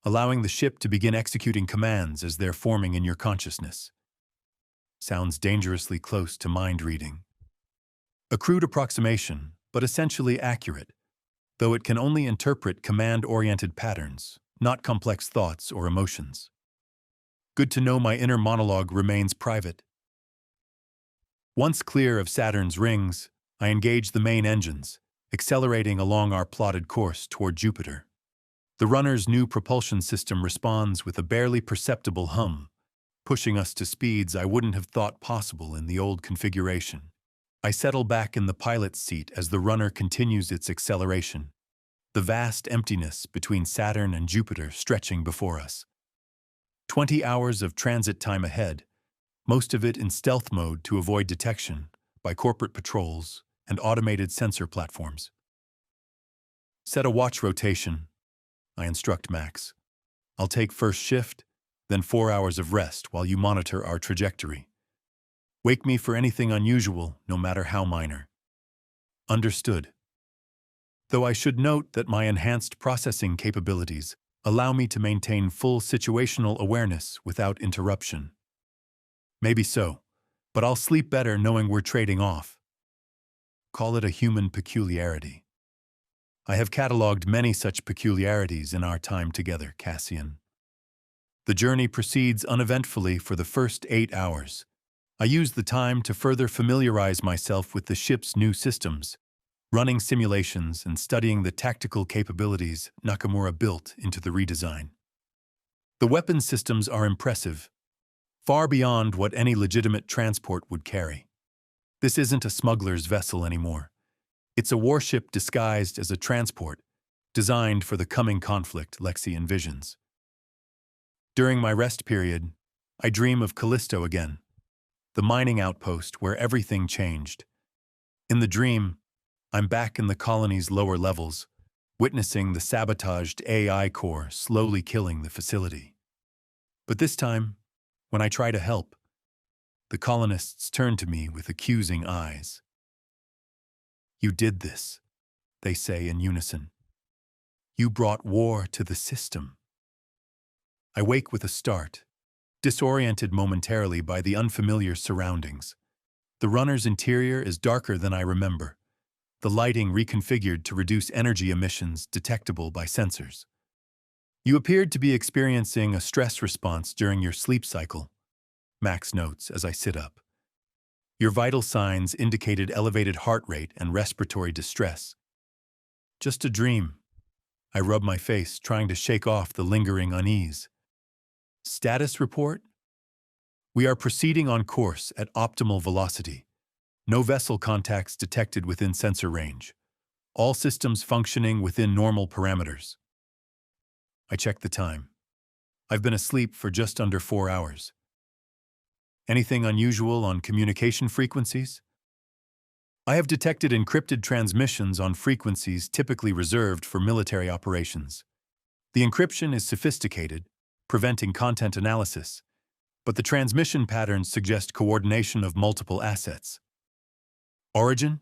allowing the ship to begin executing commands as they're forming in your consciousness. Sounds dangerously close to mind reading. A crude approximation, but essentially accurate, though it can only interpret command-oriented patterns, not complex thoughts or emotions. Good to know my inner monologue remains private. Once clear of Saturn's rings, I engage the main engines, accelerating along our plotted course toward Jupiter. The runner's new propulsion system responds with a barely perceptible hum, pushing us to speeds I wouldn't have thought possible in the old configuration. I settle back in the pilot's seat as the runner continues its acceleration, the vast emptiness between Saturn and Jupiter stretching before us. 20 hours of transit time ahead, most of it in stealth mode to avoid detection by corporate patrols and automated sensor platforms. Set a watch rotation, I instruct Max. I'll take first shift, then 4 hours of rest while you monitor our trajectory. Wake me for anything unusual, no matter how minor. Understood. Though I should note that my enhanced processing capabilities allow me to maintain full situational awareness without interruption. Maybe so, but I'll sleep better knowing we're trading off. Call it a human peculiarity. I have catalogued many such peculiarities in our time together, Cassian. The journey proceeds uneventfully for the first 8 hours. I use the time to further familiarize myself with the ship's new systems, running simulations and studying the tactical capabilities Nakamura built into the redesign. The weapon systems are impressive, far beyond what any legitimate transport would carry. This isn't a smuggler's vessel anymore. It's a warship disguised as a transport, designed for the coming conflict Lexi envisions. During my rest period, I dream of Callisto again, the mining outpost where everything changed. In the dream, I'm back in the colony's lower levels, witnessing the sabotaged AI core slowly killing the facility. But this time, when I try to help, the colonists turn to me with accusing eyes. "You did this," they say in unison. "You brought war to the system." I wake with a start, disoriented momentarily by the unfamiliar surroundings. The runner's interior is darker than I remember, the lighting reconfigured to reduce energy emissions detectable by sensors. "You appeared to be experiencing a stress response during your sleep cycle," Max notes as I sit up. "Your vital signs indicated elevated heart rate and respiratory distress." "Just a dream." I rub my face, trying to shake off the lingering unease. "Status report?" "We are proceeding on course at optimal velocity. No vessel contacts detected within sensor range. All systems functioning within normal parameters." I check the time. I've been asleep for just under 4 hours. "Anything unusual on communication frequencies?" "I have detected encrypted transmissions on frequencies typically reserved for military operations. The encryption is sophisticated, preventing content analysis, but the transmission patterns suggest coordination of multiple assets." "Origin?"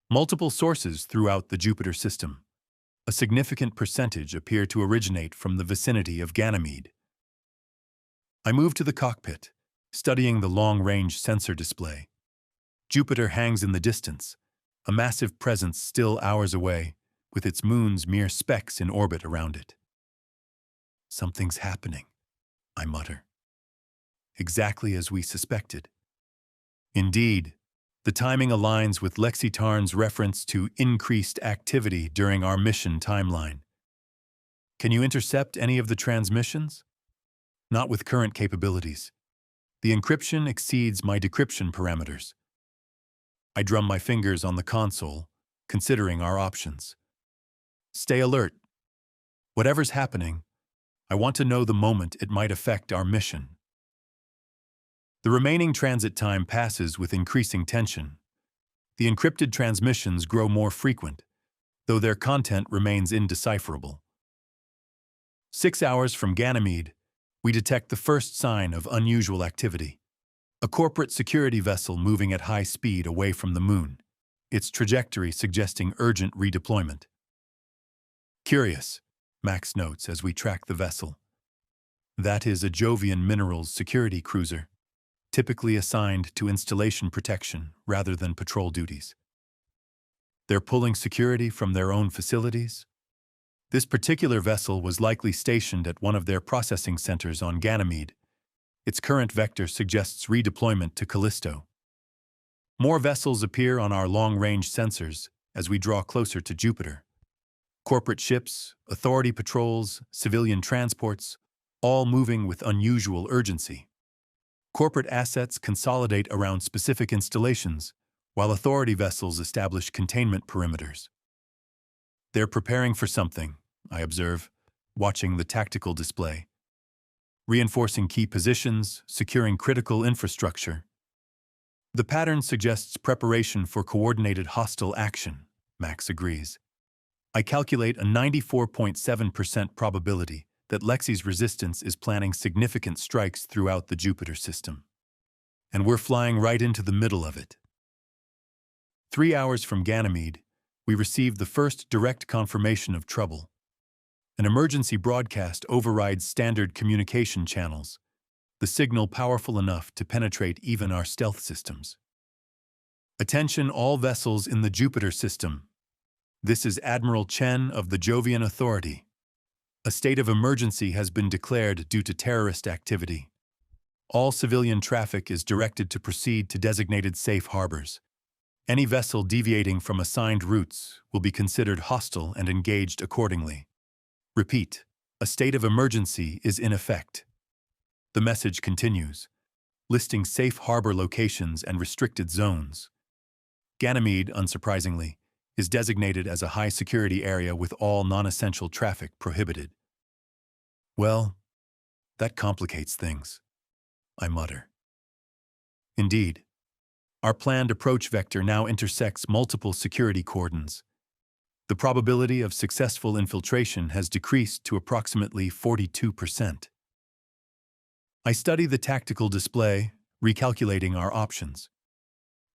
"Multiple sources throughout the Jupiter system. A significant percentage appear to originate from the vicinity of Ganymede." I move to the cockpit, studying the long-range sensor display. Jupiter hangs in the distance, a massive presence still hours away, with its moons mere specks in orbit around it. "Something's happening," I mutter. Exactly as we suspected. Indeed, the timing aligns with Lexi Tarn's reference to increased activity during our mission timeline. "Can you intercept any of the transmissions?" "Not with current capabilities. The encryption exceeds my decryption parameters." I drum my fingers on the console, considering our options. "Stay alert. Whatever's happening, I want to know the moment it might affect our mission." The remaining transit time passes with increasing tension. The encrypted transmissions grow more frequent, though their content remains indecipherable. 6 hours from Ganymede, we detect the first sign of unusual activity. A corporate security vessel moving at high speed away from the moon, its trajectory suggesting urgent redeployment. "Curious," Max notes as we track the vessel. That is a Jovian Minerals security cruiser, typically assigned to installation protection rather than patrol duties. They're pulling security from their own facilities? This particular vessel was likely stationed at one of their processing centers on Ganymede. Its current vector suggests redeployment to Callisto. More vessels appear on our long-range sensors as we draw closer to Jupiter. Corporate ships, authority patrols, civilian transports, all moving with unusual urgency. Corporate assets consolidate around specific installations, while authority vessels establish containment perimeters. They're preparing for something, I observe, watching the tactical display. Reinforcing key positions, securing critical infrastructure. The pattern suggests preparation for coordinated hostile action, Max agrees. I calculate a 94.7% probability that Lexi's resistance is planning significant strikes throughout the Jupiter system. And we're flying right into the middle of it. 3 hours from Ganymede, we received the first direct confirmation of trouble. An emergency broadcast overrides standard communication channels, the signal powerful enough to penetrate even our stealth systems. Attention all vessels in the Jupiter system. This is Admiral Chen of the Jovian Authority. A state of emergency has been declared due to terrorist activity. All civilian traffic is directed to proceed to designated safe harbors. Any vessel deviating from assigned routes will be considered hostile and engaged accordingly. Repeat, a state of emergency is in effect. The message continues, listing safe harbor locations and restricted zones. Ganymede, unsurprisingly, is designated as a high-security area with all non-essential traffic prohibited. Well, that complicates things, I mutter. Indeed, our planned approach vector now intersects multiple security cordons. The probability of successful infiltration has decreased to approximately 42%. I study the tactical display, recalculating our options.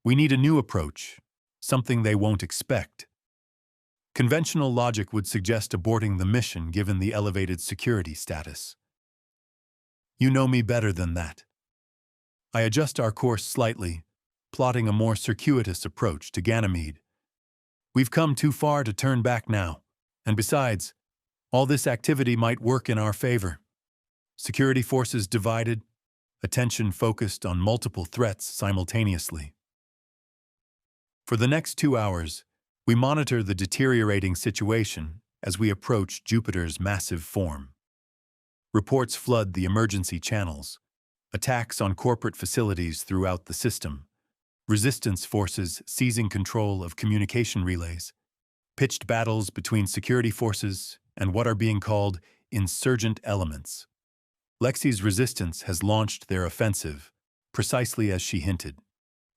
We need a new approach, something they won't expect. Conventional logic would suggest aborting the mission given the elevated security status. You know me better than that. I adjust our course slightly, plotting a more circuitous approach to Ganymede. We've come too far to turn back now, and besides, all this activity might work in our favor. Security forces divided, attention focused on multiple threats simultaneously. For the next 2 hours, we monitor the deteriorating situation as we approach Jupiter's massive form. Reports flood the emergency channels, attacks on corporate facilities throughout the system, resistance forces seizing control of communication relays, pitched battles between security forces and what are being called insurgent elements. Lexi's resistance has launched their offensive, precisely as she hinted,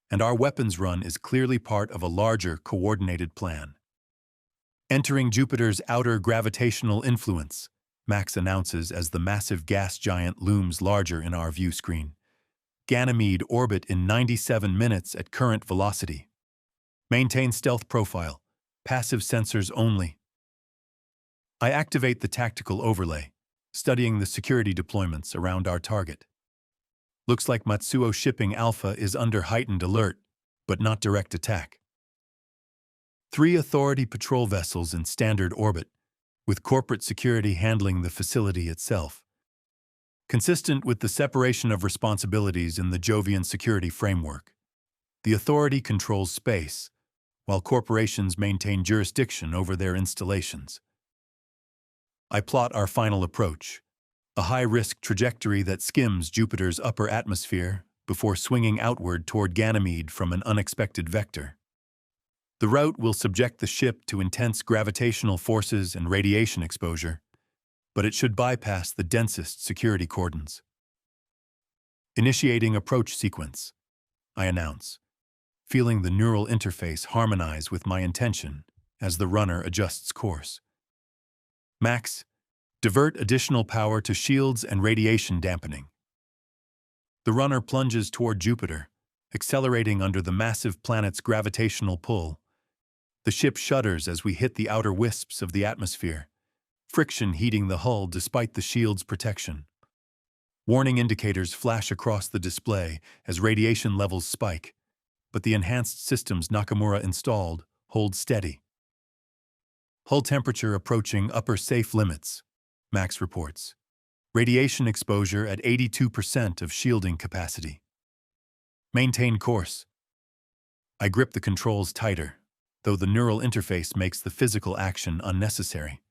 and our weapons run is clearly part of a larger, coordinated plan. Entering Jupiter's outer gravitational influence, Max announces as the massive gas giant looms larger in our view screen. Ganymede orbit in 97 minutes at current velocity. Maintain stealth profile, passive sensors only. I activate the tactical overlay, studying the security deployments around our target. Looks like Matsuo Shipping Alpha is under heightened alert, but not direct attack. 3 Authority patrol vessels in standard orbit, with corporate security handling the facility itself. Consistent with the separation of responsibilities in the Jovian security framework, the Authority controls space, while corporations maintain jurisdiction over their installations. I plot our final approach, a high-risk trajectory that skims Jupiter's upper atmosphere before swinging outward toward Ganymede from an unexpected vector. The route will subject the ship to intense gravitational forces and radiation exposure, but it should bypass the densest security cordons. Initiating approach sequence, I announce, feeling the neural interface harmonize with my intention as the runner adjusts course. Max, divert additional power to shields and radiation dampening. The runner plunges toward Jupiter, accelerating under the massive planet's gravitational pull. The ship shudders as we hit the outer wisps of the atmosphere, friction heating the hull despite the shield's protection. Warning indicators flash across the display as radiation levels spike, but the enhanced systems Nakamura installed hold steady. Hull temperature approaching upper safe limits, Max reports. Radiation exposure at 82% of shielding capacity. Maintain course. I grip the controls tighter, though the neural interface makes the physical action unnecessary.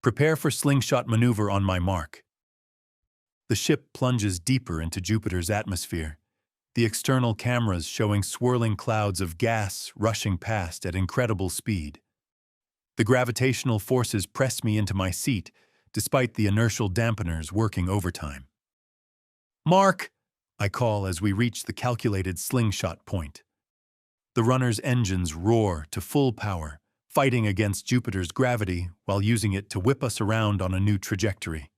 Prepare for slingshot maneuver on my mark. The ship plunges deeper into Jupiter's atmosphere, the external cameras showing swirling clouds of gas rushing past at incredible speed. The gravitational forces press me into my seat, despite the inertial dampeners working overtime. Mark! I call as we reach the calculated slingshot point. The runner's engines roar to full power, fighting against Jupiter's gravity while using it to whip us around on a new trajectory.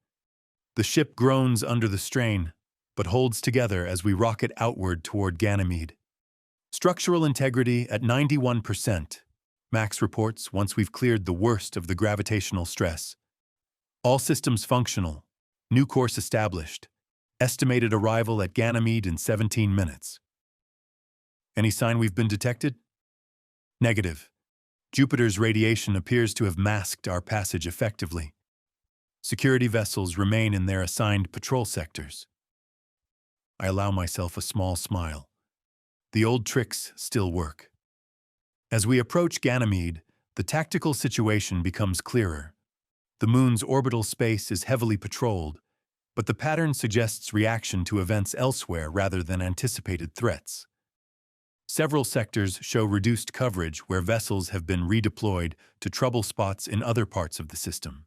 The ship groans under the strain, but holds together as we rocket outward toward Ganymede. Structural integrity at 91%, Max reports once we've cleared the worst of the gravitational stress. All systems functional. New course established. Estimated arrival at Ganymede in 17 minutes. Any sign we've been detected? Negative. Jupiter's radiation appears to have masked our passage effectively. Security vessels remain in their assigned patrol sectors. I allow myself a small smile. The old tricks still work. As we approach Ganymede, the tactical situation becomes clearer. The moon's orbital space is heavily patrolled, but the pattern suggests reaction to events elsewhere rather than anticipated threats. Several sectors show reduced coverage where vessels have been redeployed to trouble spots in other parts of the system.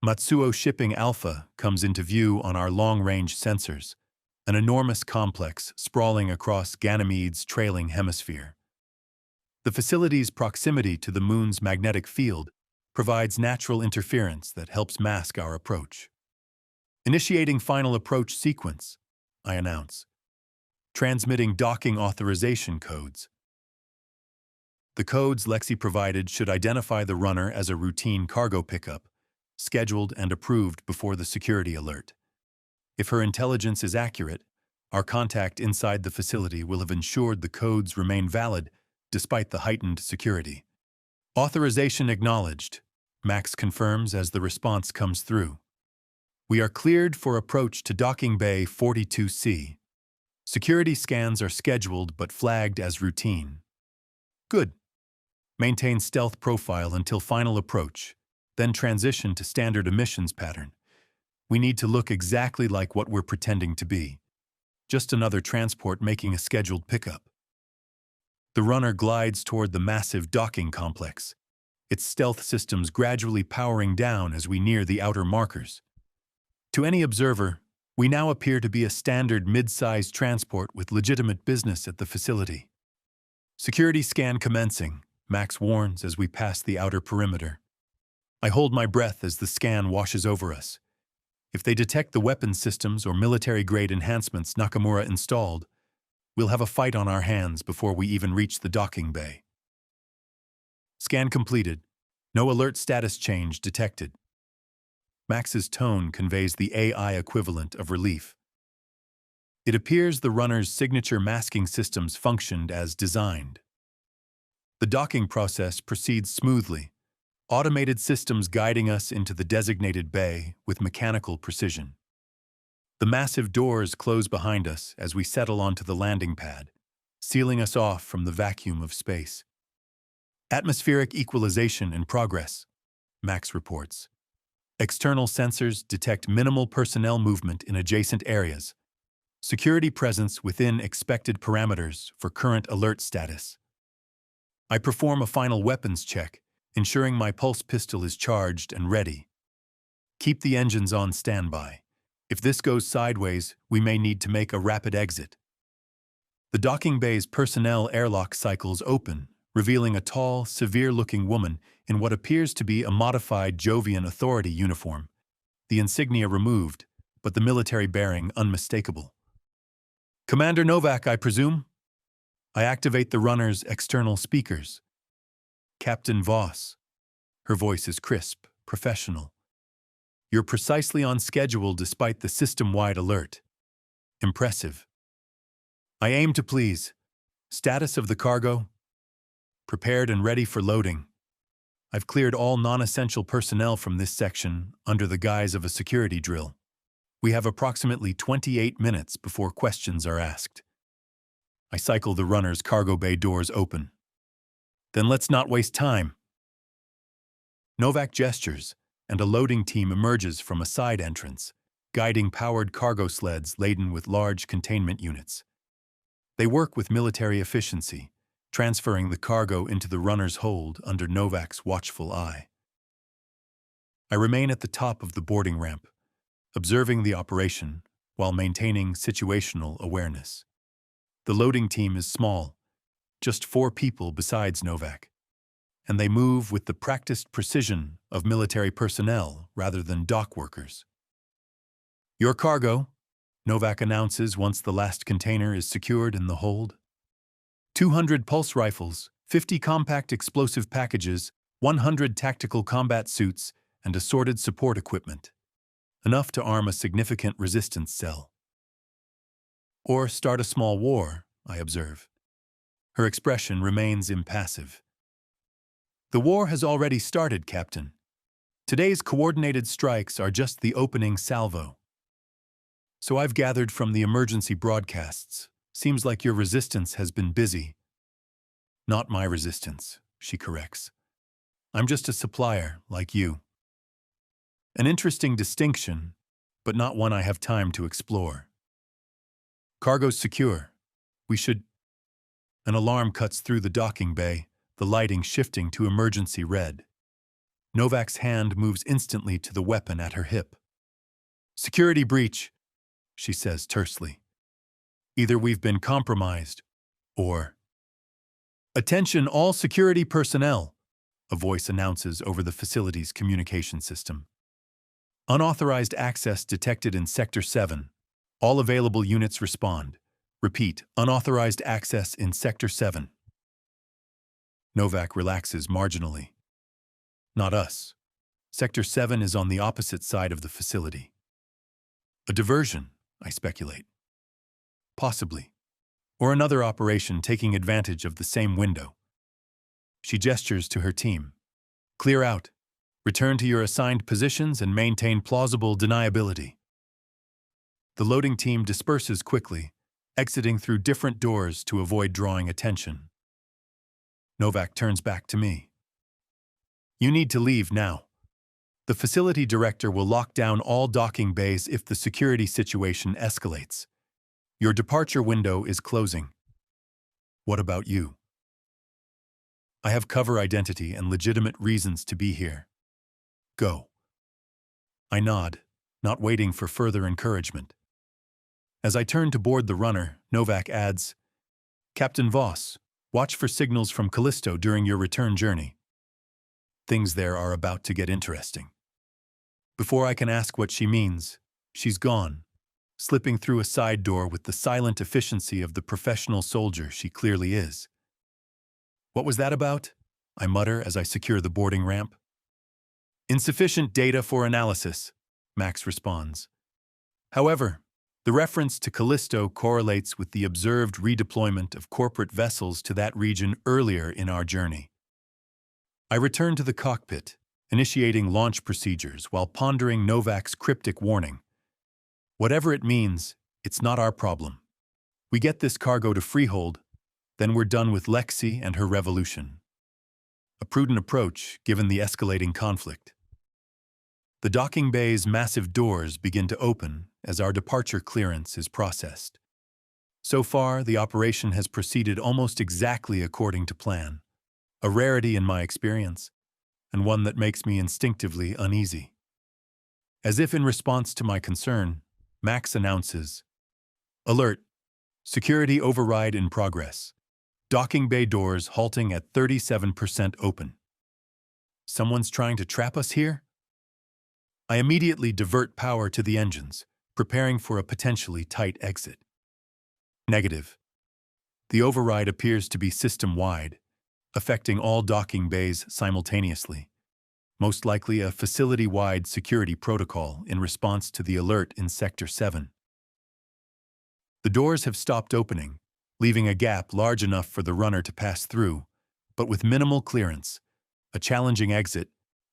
Matsuo Shipping Alpha comes into view on our long-range sensors, an enormous complex sprawling across Ganymede's trailing hemisphere. The facility's proximity to the moon's magnetic field provides natural interference that helps mask our approach. Initiating final approach sequence, I announce. Transmitting docking authorization codes. The codes Lexi provided should identify the runner as a routine cargo pickup, scheduled and approved before the security alert. If her intelligence is accurate, our contact inside the facility will have ensured the codes remain valid despite the heightened security. Authorization acknowledged, Max confirms as the response comes through. We are cleared for approach to Docking Bay 42C. Security scans are scheduled but flagged as routine. Good. Maintain stealth profile until final approach, then transition to standard emissions pattern. We need to look exactly like what we're pretending to be. Just another transport making a scheduled pickup. The runner glides toward the massive docking complex, its stealth systems gradually powering down as we near the outer markers. To any observer, we now appear to be a standard mid-sized transport with legitimate business at the facility. Security scan commencing, Max warns as we pass the outer perimeter. I hold my breath as the scan washes over us. If they detect the weapons systems or military-grade enhancements Nakamura installed, we'll have a fight on our hands before we even reach the docking bay. Scan completed. No alert status change detected. Max's tone conveys the AI equivalent of relief. It appears the runner's signature masking systems functioned as designed. The docking process proceeds smoothly, automated systems guiding us into the designated bay with mechanical precision. The massive doors close behind us as we settle onto the landing pad, sealing us off from the vacuum of space. Atmospheric equalization in progress, Max reports. External sensors detect minimal personnel movement in adjacent areas. Security presence within expected parameters for current alert status. I perform a final weapons check, ensuring my pulse pistol is charged and ready. Keep the engines on standby. If this goes sideways, we may need to make a rapid exit. The docking bay's personnel airlock cycles open, revealing a tall, severe-looking woman in what appears to be a modified Jovian authority uniform, the insignia removed, but the military bearing unmistakable. Commander Novak, I presume? I activate the runner's external speakers. Captain Voss. Her voice is crisp, professional. You're precisely on schedule despite the system-wide alert. Impressive. I aim to please. Status of the cargo? Prepared and ready for loading. I've cleared all non-essential personnel from this section under the guise of a security drill. We have approximately 28 minutes before questions are asked. I cycle the runner's cargo bay doors open. Then let's not waste time. Novak gestures, and a loading team emerges from a side entrance, guiding powered cargo sleds laden with large containment units. They work with military efficiency, transferring the cargo into the runner's hold under Novak's watchful eye. I remain at the top of the boarding ramp, observing the operation while maintaining situational awareness. The loading team is small, just 4 people besides Novak, and they move with the practiced precision of military personnel rather than dock workers. Your cargo, Novak announces once the last container is secured in the hold. 200 pulse rifles, 50 compact explosive packages, 100 tactical combat suits, and assorted support equipment. Enough to arm a significant resistance cell. Or start a small war, I observe. Her expression remains impassive. The war has already started, Captain. Today's coordinated strikes are just the opening salvo. So I've gathered from the emergency broadcasts. Seems like your resistance has been busy. Not my resistance, she corrects. I'm just a supplier, like you. An interesting distinction, but not one I have time to explore. Cargo's secure. We should... An alarm cuts through the docking bay, the lighting shifting to emergency red. Novak's hand moves instantly to the weapon at her hip. Security breach, she says tersely. Either we've been compromised, or... Attention all security personnel, a voice announces over the facility's communication system. Unauthorized access detected in Sector 7. All available units respond. Repeat, unauthorized access in Sector 7. Novak relaxes marginally. Not us. Sector 7 is on the opposite side of the facility. A diversion, I speculate. Possibly. Or another operation taking advantage of the same window. She gestures to her team. Clear out. Return to your assigned positions and maintain plausible deniability. The loading team disperses quickly, exiting through different doors to avoid drawing attention. Novak turns back to me. You need to leave now. The facility director will lock down all docking bays if the security situation escalates. Your departure window is closing. What about you? I have cover identity and legitimate reasons to be here. Go. I nod, not waiting for further encouragement. As I turn to board the runner, Novak adds, Captain Voss, watch for signals from Callisto during your return journey. Things there are about to get interesting. Before I can ask what she means, she's gone, slipping through a side door with the silent efficiency of the professional soldier she clearly is. What was that about? I mutter as I secure the boarding ramp. Insufficient data for analysis, Max responds. However, the reference to Callisto correlates with the observed redeployment of corporate vessels to that region earlier in our journey. I return to the cockpit, initiating launch procedures while pondering Novak's cryptic warning. Whatever it means, it's not our problem. We get this cargo to Freehold, then we're done with Lexi and her revolution. A prudent approach given the escalating conflict. The docking bay's massive doors begin to open as our departure clearance is processed. So far, the operation has proceeded almost exactly according to plan, a rarity in my experience, and one that makes me instinctively uneasy. As if in response to my concern, Max announces, Alert! Security override in progress. Docking bay doors halting at 37% open. Someone's trying to trap us here? I immediately divert power to the engines, preparing for a potentially tight exit. Negative. The override appears to be system-wide, affecting all docking bays simultaneously, most likely a facility-wide security protocol in response to the alert in Sector 7. The doors have stopped opening, leaving a gap large enough for the runner to pass through, but with minimal clearance, a challenging exit,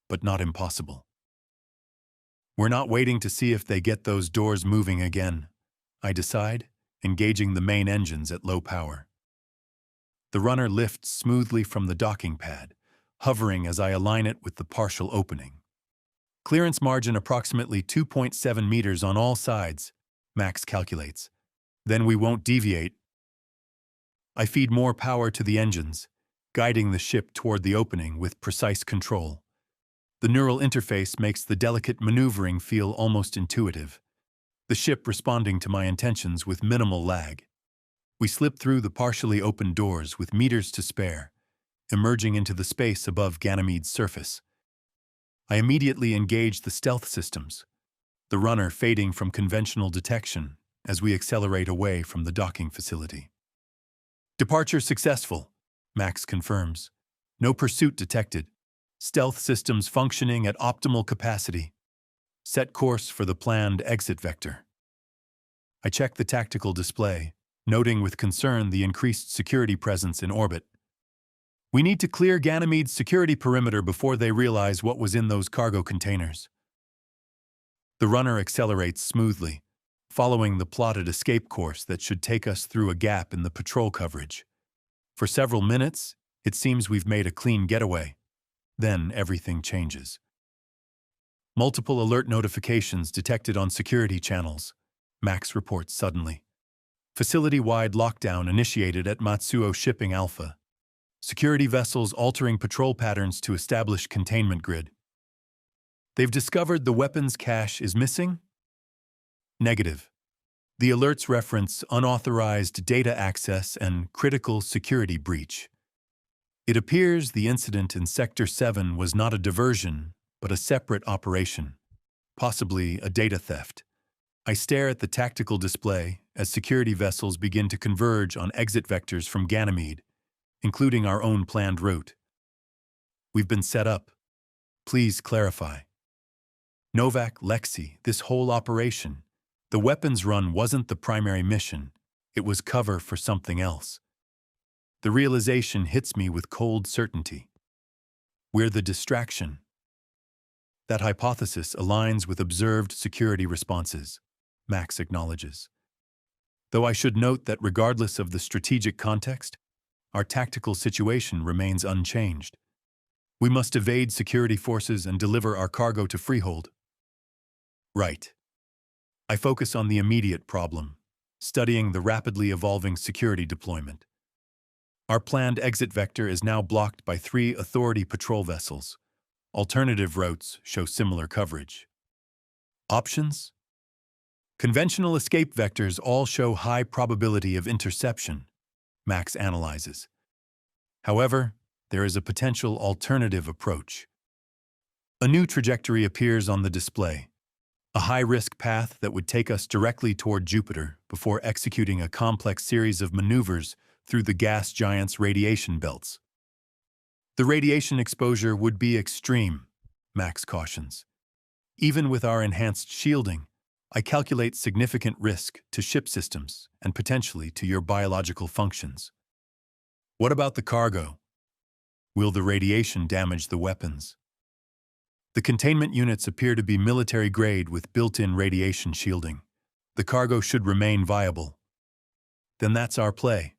but not impossible. We're not waiting to see if they get those doors moving again, I decide, engaging the main engines at low power. The runner lifts smoothly from the docking pad, hovering as I align it with the partial opening. Clearance margin approximately 2.7 meters on all sides, Max calculates. Then we won't deviate. I feed more power to the engines, guiding the ship toward the opening with precise control. The neural interface makes the delicate maneuvering feel almost intuitive, the ship responding to my intentions with minimal lag. We slip through the partially opened doors with meters to spare, emerging into the space above Ganymede's surface. I immediately engage the stealth systems, the runner fading from conventional detection as we accelerate away from the docking facility. Departure successful, Max confirms. No pursuit detected. Stealth systems functioning at optimal capacity. Set course for the planned exit vector. I check the tactical display, noting with concern the increased security presence in orbit. We need to clear Ganymede's security perimeter before they realize what was in those cargo containers. The runner accelerates smoothly, following the plotted escape course that should take us through a gap in the patrol coverage. For several minutes, it seems we've made a clean getaway. Then everything changes. Multiple alert notifications detected on security channels, Max reports suddenly. Facility-wide lockdown initiated at Matsuo Shipping Alpha. Security vessels altering patrol patterns to establish containment grid. They've discovered the weapons cache is missing? Negative. The alerts reference unauthorized data access and critical security breach. It appears the incident in Sector 7 was not a diversion, but a separate operation, possibly a data theft. I stare at the tactical display as security vessels begin to converge on exit vectors from Ganymede, including our own planned route. We've been set up. Please clarify. Novak, Lexi, this whole operation, the weapons run wasn't the primary mission. It was cover for something else. The realization hits me with cold certainty. We're the distraction. That hypothesis aligns with observed security responses, Max acknowledges. Though I should note that regardless of the strategic context, our tactical situation remains unchanged. We must evade security forces and deliver our cargo to Freehold. Right. I focus on the immediate problem, studying the rapidly evolving security deployment. Our planned exit vector is now blocked by 3 Authority patrol vessels. Alternative routes show similar coverage. Options? Conventional escape vectors all show high probability of interception, Max analyzes. However, there is a potential alternative approach. A new trajectory appears on the display, a high-risk path that would take us directly toward Jupiter before executing a complex series of maneuvers through the gas giant's radiation belts. The radiation exposure would be extreme, Max cautions. Even with our enhanced shielding, I calculate significant risk to ship systems and potentially to your biological functions. What about the cargo? Will the radiation damage the weapons? The containment units appear to be military-grade with built-in radiation shielding. The cargo should remain viable. Then that's our play.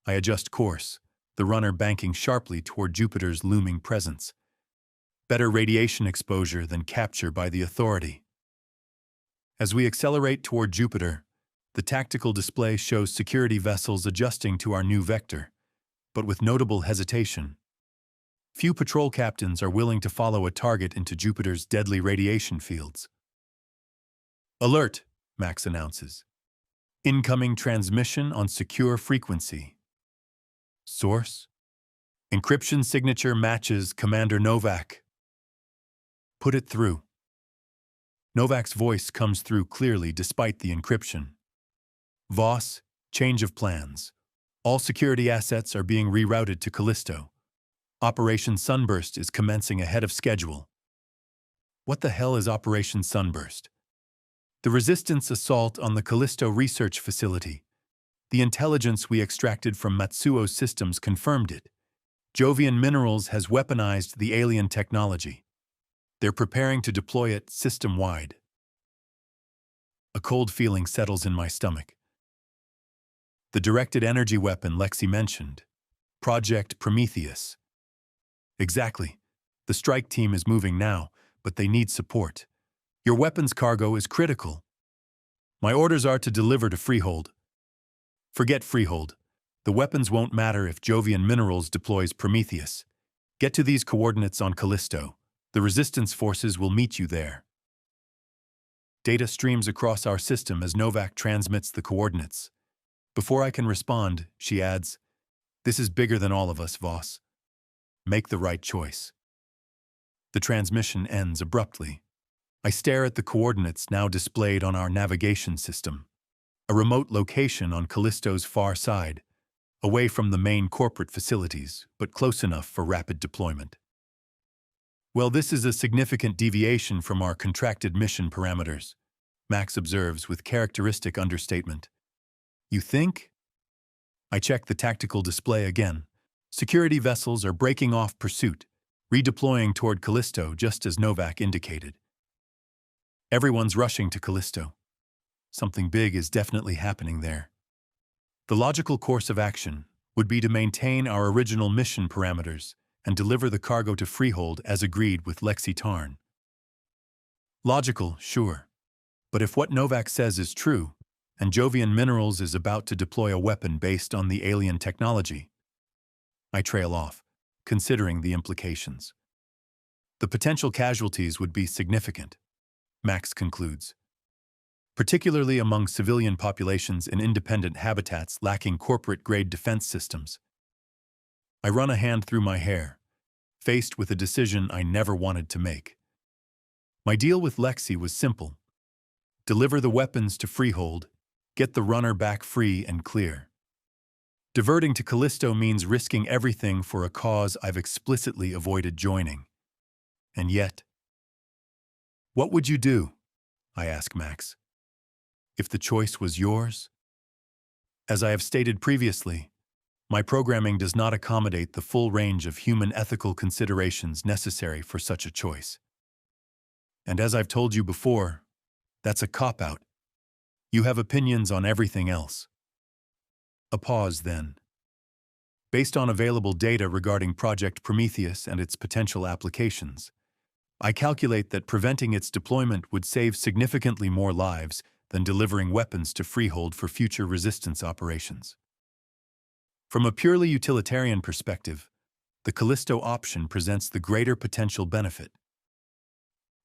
I adjust course, the runner banking sharply toward Jupiter's looming presence. Better radiation exposure than capture by the Authority. As we accelerate toward Jupiter, the tactical display shows security vessels adjusting to our new vector, but with notable hesitation. Few patrol captains are willing to follow a target into Jupiter's deadly radiation fields. Alert, Max announces. Incoming transmission on secure frequency. Source? Encryption signature matches Commander Novak. Put it through. Novak's voice comes through clearly despite the encryption. Voss, change of plans. All security assets are being rerouted to Callisto. Operation Sunburst is commencing ahead of schedule. What the hell is Operation Sunburst? The resistance assault on the Callisto research facility. The intelligence we extracted from Matsuo's systems confirmed it. Jovian Minerals has weaponized the alien technology. They're preparing to deploy it system-wide. A cold feeling settles in my stomach. The directed energy weapon Lexi mentioned. Project Prometheus. Exactly. The strike team is moving now, but they need support. Your weapons cargo is critical. My orders are to deliver to Freehold. Forget Freehold. The weapons won't matter if Jovian Minerals deploys Prometheus. Get to these coordinates on Callisto. The resistance forces will meet you there. Data streams across our system as Novak transmits the coordinates. Before I can respond, she adds, "This is bigger than all of us, Voss. Make the right choice." The transmission ends abruptly. I stare at the coordinates now displayed on our navigation system. A remote location on Callisto's far side. away from the main corporate facilities, but close enough for rapid deployment. Well, this is a significant deviation from our contracted mission parameters, Max observes with characteristic understatement. You think? I check the tactical display again. Security vessels are breaking off pursuit, redeploying toward Callisto just as Novak indicated. Everyone's rushing to Callisto. Something big is definitely happening there. The logical course of action would be to maintain our original mission parameters and deliver the cargo to Freehold as agreed with Lexi Tarn. Logical, sure. But if what Novak says is true, and Jovian Minerals is about to deploy a weapon based on the alien technology, I trail off, considering the implications. The potential casualties would be significant, Max concludes, particularly among civilian populations in independent habitats lacking corporate-grade defense systems. I run a hand through my hair, faced with a decision I never wanted to make. My deal with Lexi was simple. Deliver the weapons to Freehold, get the runner back free and clear. Diverting to Callisto means risking everything for a cause I've explicitly avoided joining. And yet, what would you do? I ask Max. If the choice was yours? As I have stated previously, my programming does not accommodate the full range of human ethical considerations necessary for such a choice. And as I've told you before, that's a cop-out. You have opinions on everything else. A pause, then. Based on available data regarding Project Prometheus and its potential applications, I calculate that preventing its deployment would save significantly more lives than delivering weapons to Freehold for future resistance operations. From a purely utilitarian perspective, the Callisto option presents the greater potential benefit.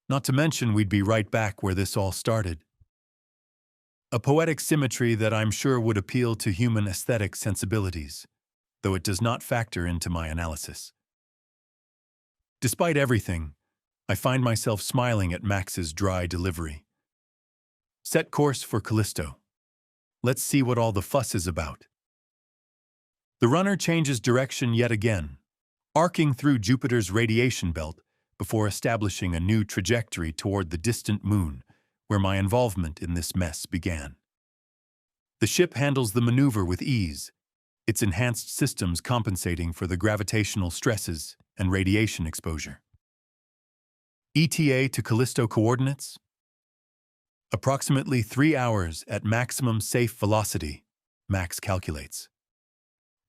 Not to mention we'd be right back where this all started. A poetic symmetry that I'm sure would appeal to human aesthetic sensibilities, though it does not factor into my analysis. Despite everything, I find myself smiling at Max's dry delivery. Set course for Callisto. Let's see what all the fuss is about. The runner changes direction yet again, arcing through Jupiter's radiation belt before establishing a new trajectory toward the distant moon, where my involvement in this mess began. The ship handles the maneuver with ease, its enhanced systems compensating for the gravitational stresses and radiation exposure. ETA to Callisto coordinates? Approximately 3 hours at maximum safe velocity, Max calculates.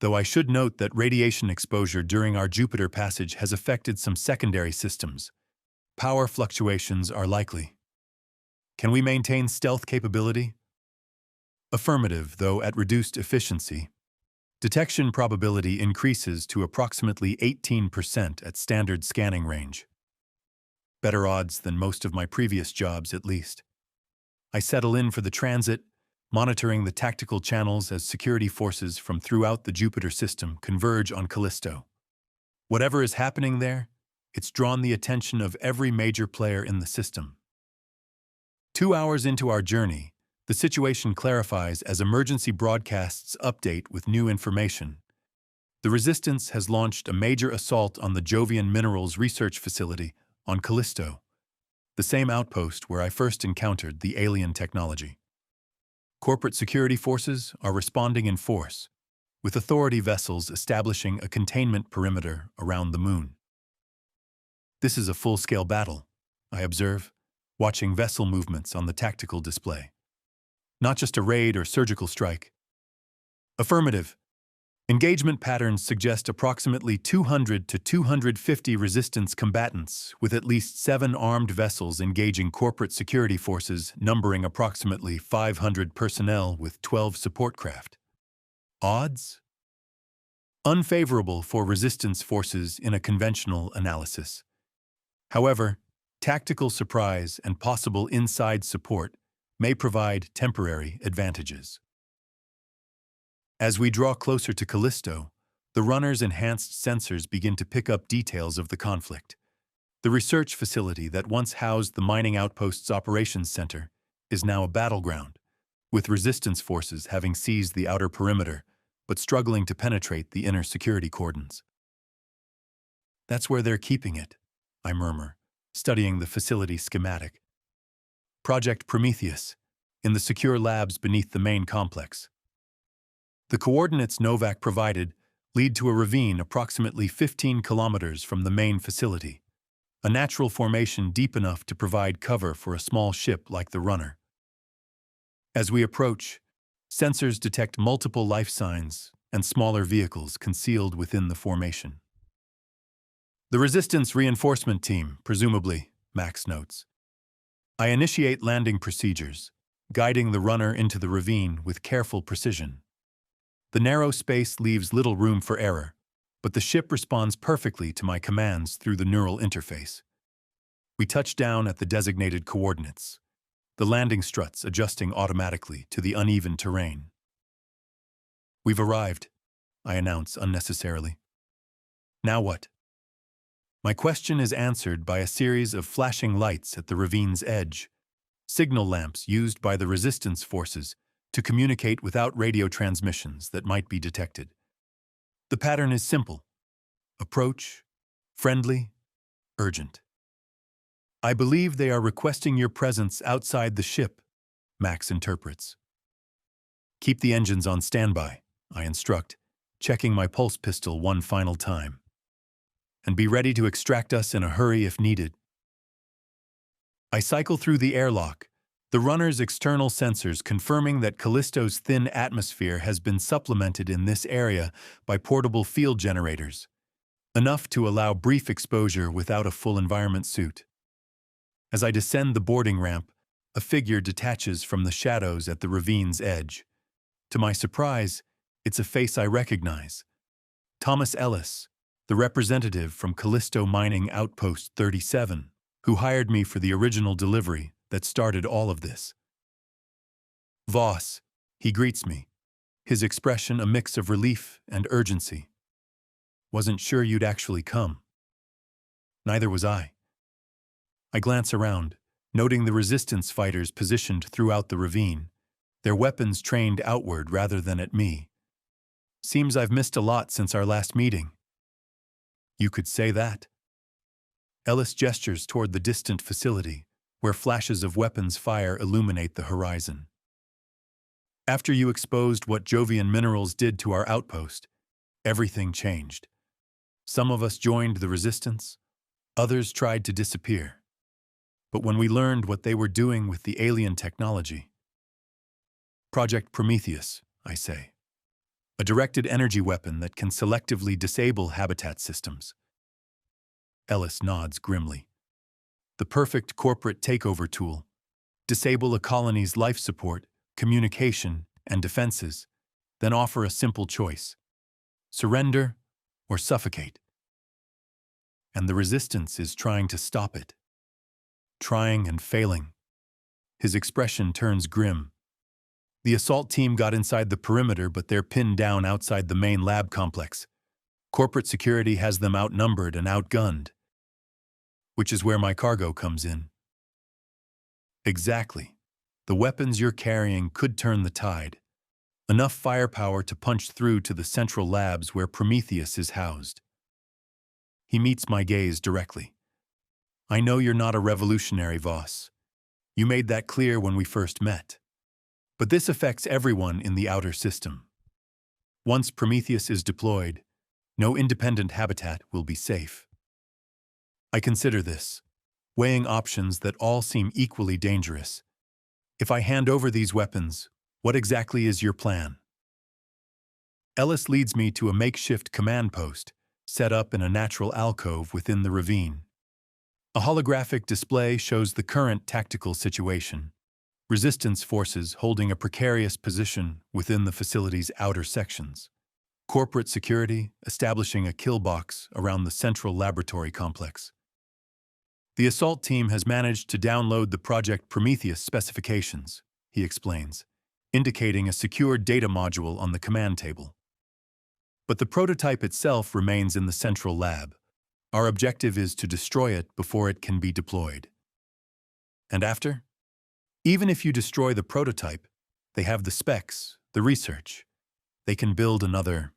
Though I should note that radiation exposure during our Jupiter passage has affected some secondary systems. Power fluctuations are likely. Can we maintain stealth capability? Affirmative, though at reduced efficiency. Detection probability increases to approximately 18% at standard scanning range. Better odds than most of my previous jobs, at least. I settle in for the transit, monitoring the tactical channels as security forces from throughout the Jupiter system converge on Callisto. Whatever is happening there, it's drawn the attention of every major player in the system. 2 hours into our journey, the situation clarifies as emergency broadcasts update with new information. The Resistance has launched a major assault on the Jovian Minerals research facility on Callisto, the same outpost where I first encountered the alien technology. Corporate security forces are responding in force, with authority vessels establishing a containment perimeter around the moon. This is a full-scale battle, I observe, watching vessel movements on the tactical display. Not just a raid or surgical strike. Affirmative. Engagement patterns suggest approximately 200 to 250 resistance combatants, with at least 7 armed vessels engaging corporate security forces numbering approximately 500 personnel with 12 support craft. Odds? Unfavorable for resistance forces in a conventional analysis. However, tactical surprise and possible inside support may provide temporary advantages. As we draw closer to Callisto, the runner's enhanced sensors begin to pick up details of the conflict. The research facility that once housed the mining outpost's operations center is now a battleground, with resistance forces having seized the outer perimeter, but struggling to penetrate the inner security cordons. "That's where they're keeping it," I murmur, studying the facility schematic. "Project Prometheus, in the secure labs beneath the main complex." The coordinates Novak provided lead to a ravine approximately 15 kilometers from the main facility, a natural formation deep enough to provide cover for a small ship like the Runner. As we approach, sensors detect multiple life signs and smaller vehicles concealed within the formation. "The Resistance Reinforcement Team, presumably," Max notes. I initiate landing procedures, guiding the Runner into the ravine with careful precision. The narrow space leaves little room for error, but the ship responds perfectly to my commands through the neural interface. We touch down at the designated coordinates, the landing struts adjusting automatically to the uneven terrain. "We've arrived," I announce unnecessarily. "Now what?" My question is answered by a series of flashing lights at the ravine's edge, signal lamps used by the resistance forces to communicate without radio transmissions that might be detected. The pattern is simple: approach, friendly, urgent. "I believe they are requesting your presence outside the ship," Max interprets. "Keep the engines on standby," I instruct, checking my pulse pistol one final time. "And be ready to extract us in a hurry if needed." I cycle through the airlock, the Runner's external sensors confirming that Callisto's thin atmosphere has been supplemented in this area by portable field generators, enough to allow brief exposure without a full environment suit. As I descend the boarding ramp, a figure detaches from the shadows at the ravine's edge. To my surprise, it's a face I recognize: Thomas Ellis, the representative from Callisto Mining Outpost 37, who hired me for the original delivery that started all of this. "Voss," he greets me, his expression a mix of relief and urgency. "Wasn't sure you'd actually come." Neither was I. I glance around, noting the resistance fighters positioned throughout the ravine, their weapons trained outward rather than at me. Seems I've missed a lot since our last meeting. "You could say that." Ellis gestures toward the distant facility, where flashes of weapons fire illuminate the horizon. "After you exposed what Jovian minerals did to our outpost, everything changed. Some of us joined the resistance, others tried to disappear. But when we learned what they were doing with the alien technology—" "Project Prometheus," I say. "A directed energy weapon that can selectively disable habitat systems." Ellis nods grimly. "The perfect corporate takeover tool. Disable a colony's life support, communication, and defenses, then offer a simple choice: surrender or suffocate. And the resistance is trying to stop it. Trying and failing." His expression turns grim. "The assault team got inside the perimeter, but they're pinned down outside the main lab complex. Corporate security has them outnumbered and outgunned. Which is where my cargo comes in." "Exactly. The weapons you're carrying could turn the tide. Enough firepower to punch through to the central labs where Prometheus is housed." He meets my gaze directly. "I know you're not a revolutionary, Voss. You made that clear when we first met. But this affects everyone in the outer system. Once Prometheus is deployed, no independent habitat will be safe. I consider this, weighing options that all seem equally dangerous. If I hand over these weapons, what exactly is your plan?" Ellis leads me to a makeshift command post, set up in a natural alcove within the ravine. A holographic display shows the current tactical situation: resistance forces holding a precarious position within the facility's outer sections, corporate security establishing a kill box around the central laboratory complex. "The assault team has managed to download the Project Prometheus specifications," he explains, indicating a secure data module on the command table. "But the prototype itself remains in the central lab. Our objective is to destroy it before it can be deployed." "And after?" "Even if you destroy the prototype, they have the specs, the research. they can build another.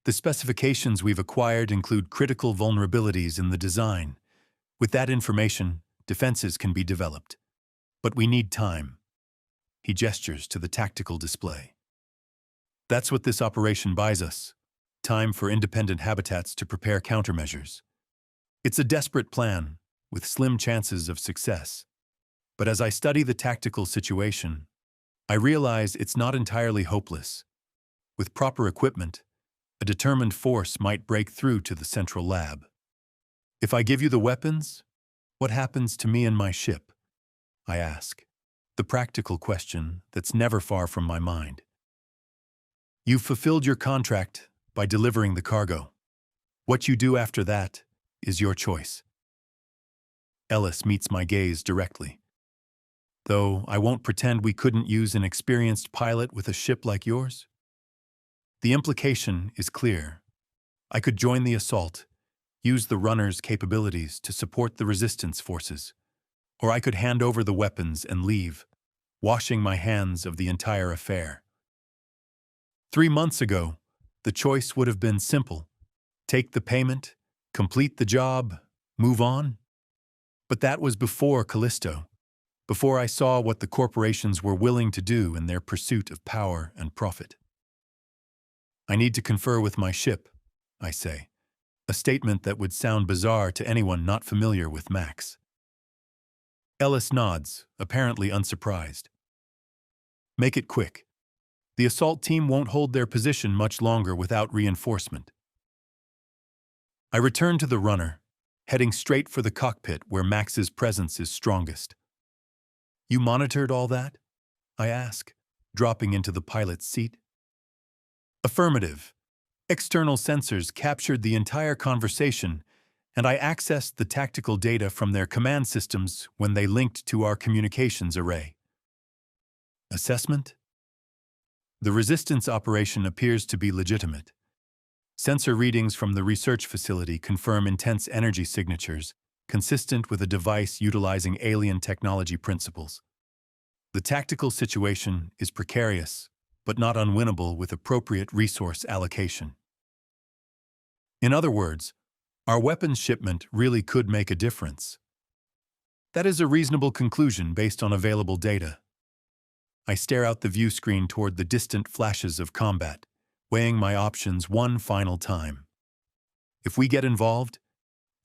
The specifications we've acquired include critical vulnerabilities in the design. With that information, defenses can be developed. But we need time. He gestures to the tactical display. That's what this operation buys us. Time for independent habitats to prepare countermeasures. It's a desperate plan, with slim chances of success. But as I study the tactical situation, I realize it's not entirely hopeless. With proper equipment, a determined force might break through to the central lab. If I give you the weapons, what happens to me and my ship? I ask, the practical question that's never far from my mind. You've fulfilled your contract by delivering the cargo. What you do after that is your choice. Ellis meets my gaze directly. Though I won't pretend we couldn't use an experienced pilot with a ship like yours. The implication is clear. I could join the assault, use the runner's capabilities to support the resistance forces, or I could hand over the weapons and leave, washing my hands of the entire affair. 3 months ago, the choice would have been simple. Take the payment, complete the job, move on. But that was before Callisto, before I saw what the corporations were willing to do in their pursuit of power and profit. I need to confer with my ship, I say, a statement that would sound bizarre to anyone not familiar with Max. Ellis nods, apparently unsurprised. Make it quick. The assault team won't hold their position much longer without reinforcement. I return to the runner, heading straight for the cockpit where Max's presence is strongest. You monitored all that? I ask, dropping into the pilot's seat. Affirmative. External sensors captured the entire conversation, and I accessed the tactical data from their command systems when they linked to our communications array. Assessment? The resistance operation appears to be legitimate. Sensor readings from the research facility confirm intense energy signatures, consistent with a device utilizing alien technology principles. The tactical situation is precarious, but not unwinnable with appropriate resource allocation. In other words, our weapons shipment really could make a difference. That is a reasonable conclusion based on available data. I stare out the view screen toward the distant flashes of combat, weighing my options one final time. If we get involved,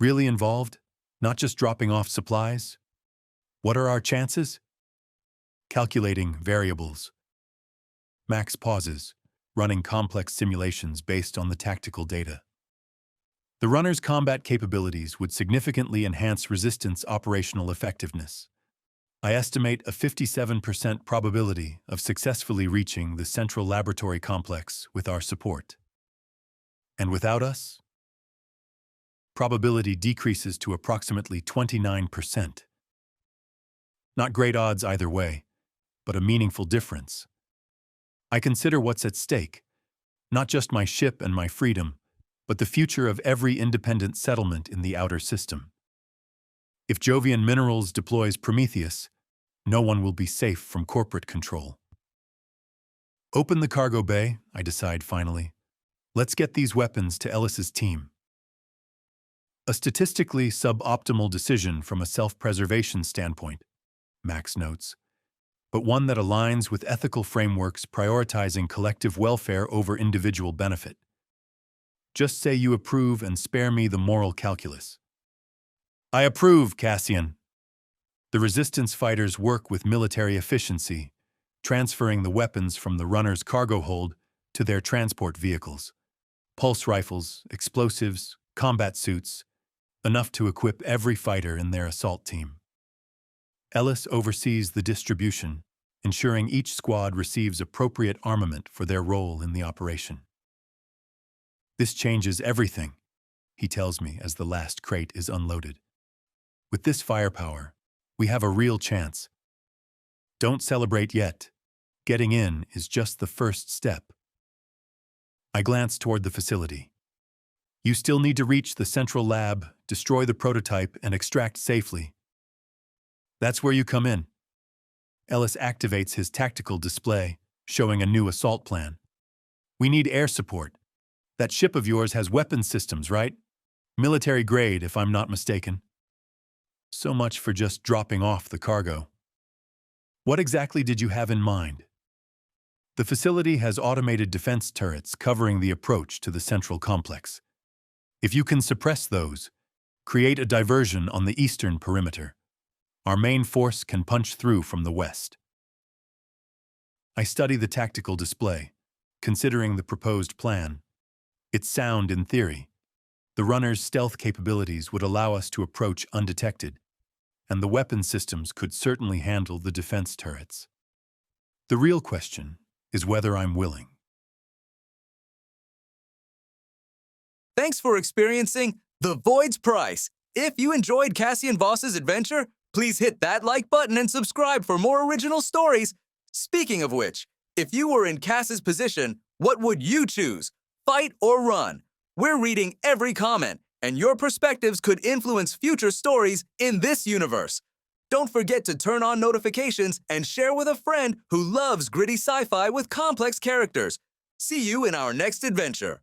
really involved, not just dropping off supplies, what are our chances? Calculating variables. Max pauses, running complex simulations based on the tactical data. The runner's combat capabilities would significantly enhance resistance operational effectiveness. I estimate a 57% probability of successfully reaching the central laboratory complex with our support. And without us? Probability decreases to approximately 29%. Not great odds either way, but a meaningful difference. I consider what's at stake, not just my ship and my freedom, but the future of every independent settlement in the outer system. If Jovian Minerals deploys Prometheus, no one will be safe from corporate control. Open the cargo bay, I decide finally. Let's get these weapons to Ellis's team. A statistically suboptimal decision from a self-preservation standpoint, Max notes, but one that aligns with ethical frameworks prioritizing collective welfare over individual benefit. Just say you approve and spare me the moral calculus. I approve, Cassian. The resistance fighters work with military efficiency, transferring the weapons from the runner's cargo hold to their transport vehicles. Pulse rifles, explosives, combat suits, enough to equip every fighter in their assault team. Ellis oversees the distribution, ensuring each squad receives appropriate armament for their role in the operation. This changes everything, he tells me as the last crate is unloaded. With this firepower, we have a real chance. Don't celebrate yet. Getting in is just the first step. I glance toward the facility. You still need to reach the central lab, destroy the prototype, and extract safely. That's where you come in. Ellis activates his tactical display, showing a new assault plan. We need air support. That ship of yours has weapons systems, right? Military grade, if I'm not mistaken. So much for just dropping off the cargo. What exactly did you have in mind? The facility has automated defense turrets covering the approach to the central complex. If you can suppress those, create a diversion on the eastern perimeter. Our main force can punch through from the west. I study the tactical display, considering the proposed plan. It's sound in theory. The runner's stealth capabilities would allow us to approach undetected, and the weapon systems could certainly handle the defense turrets. The real question is whether I'm willing. Thanks for experiencing The Void's Price. If you enjoyed Cassian Voss's adventure, please hit that like button and subscribe for more original stories. Speaking of which, if you were in Cass's position, what would you choose? Fight or run? We're reading every comment, and your perspectives could influence future stories in this universe. Don't forget to turn on notifications and share with a friend who loves gritty sci-fi with complex characters. See you in our next adventure.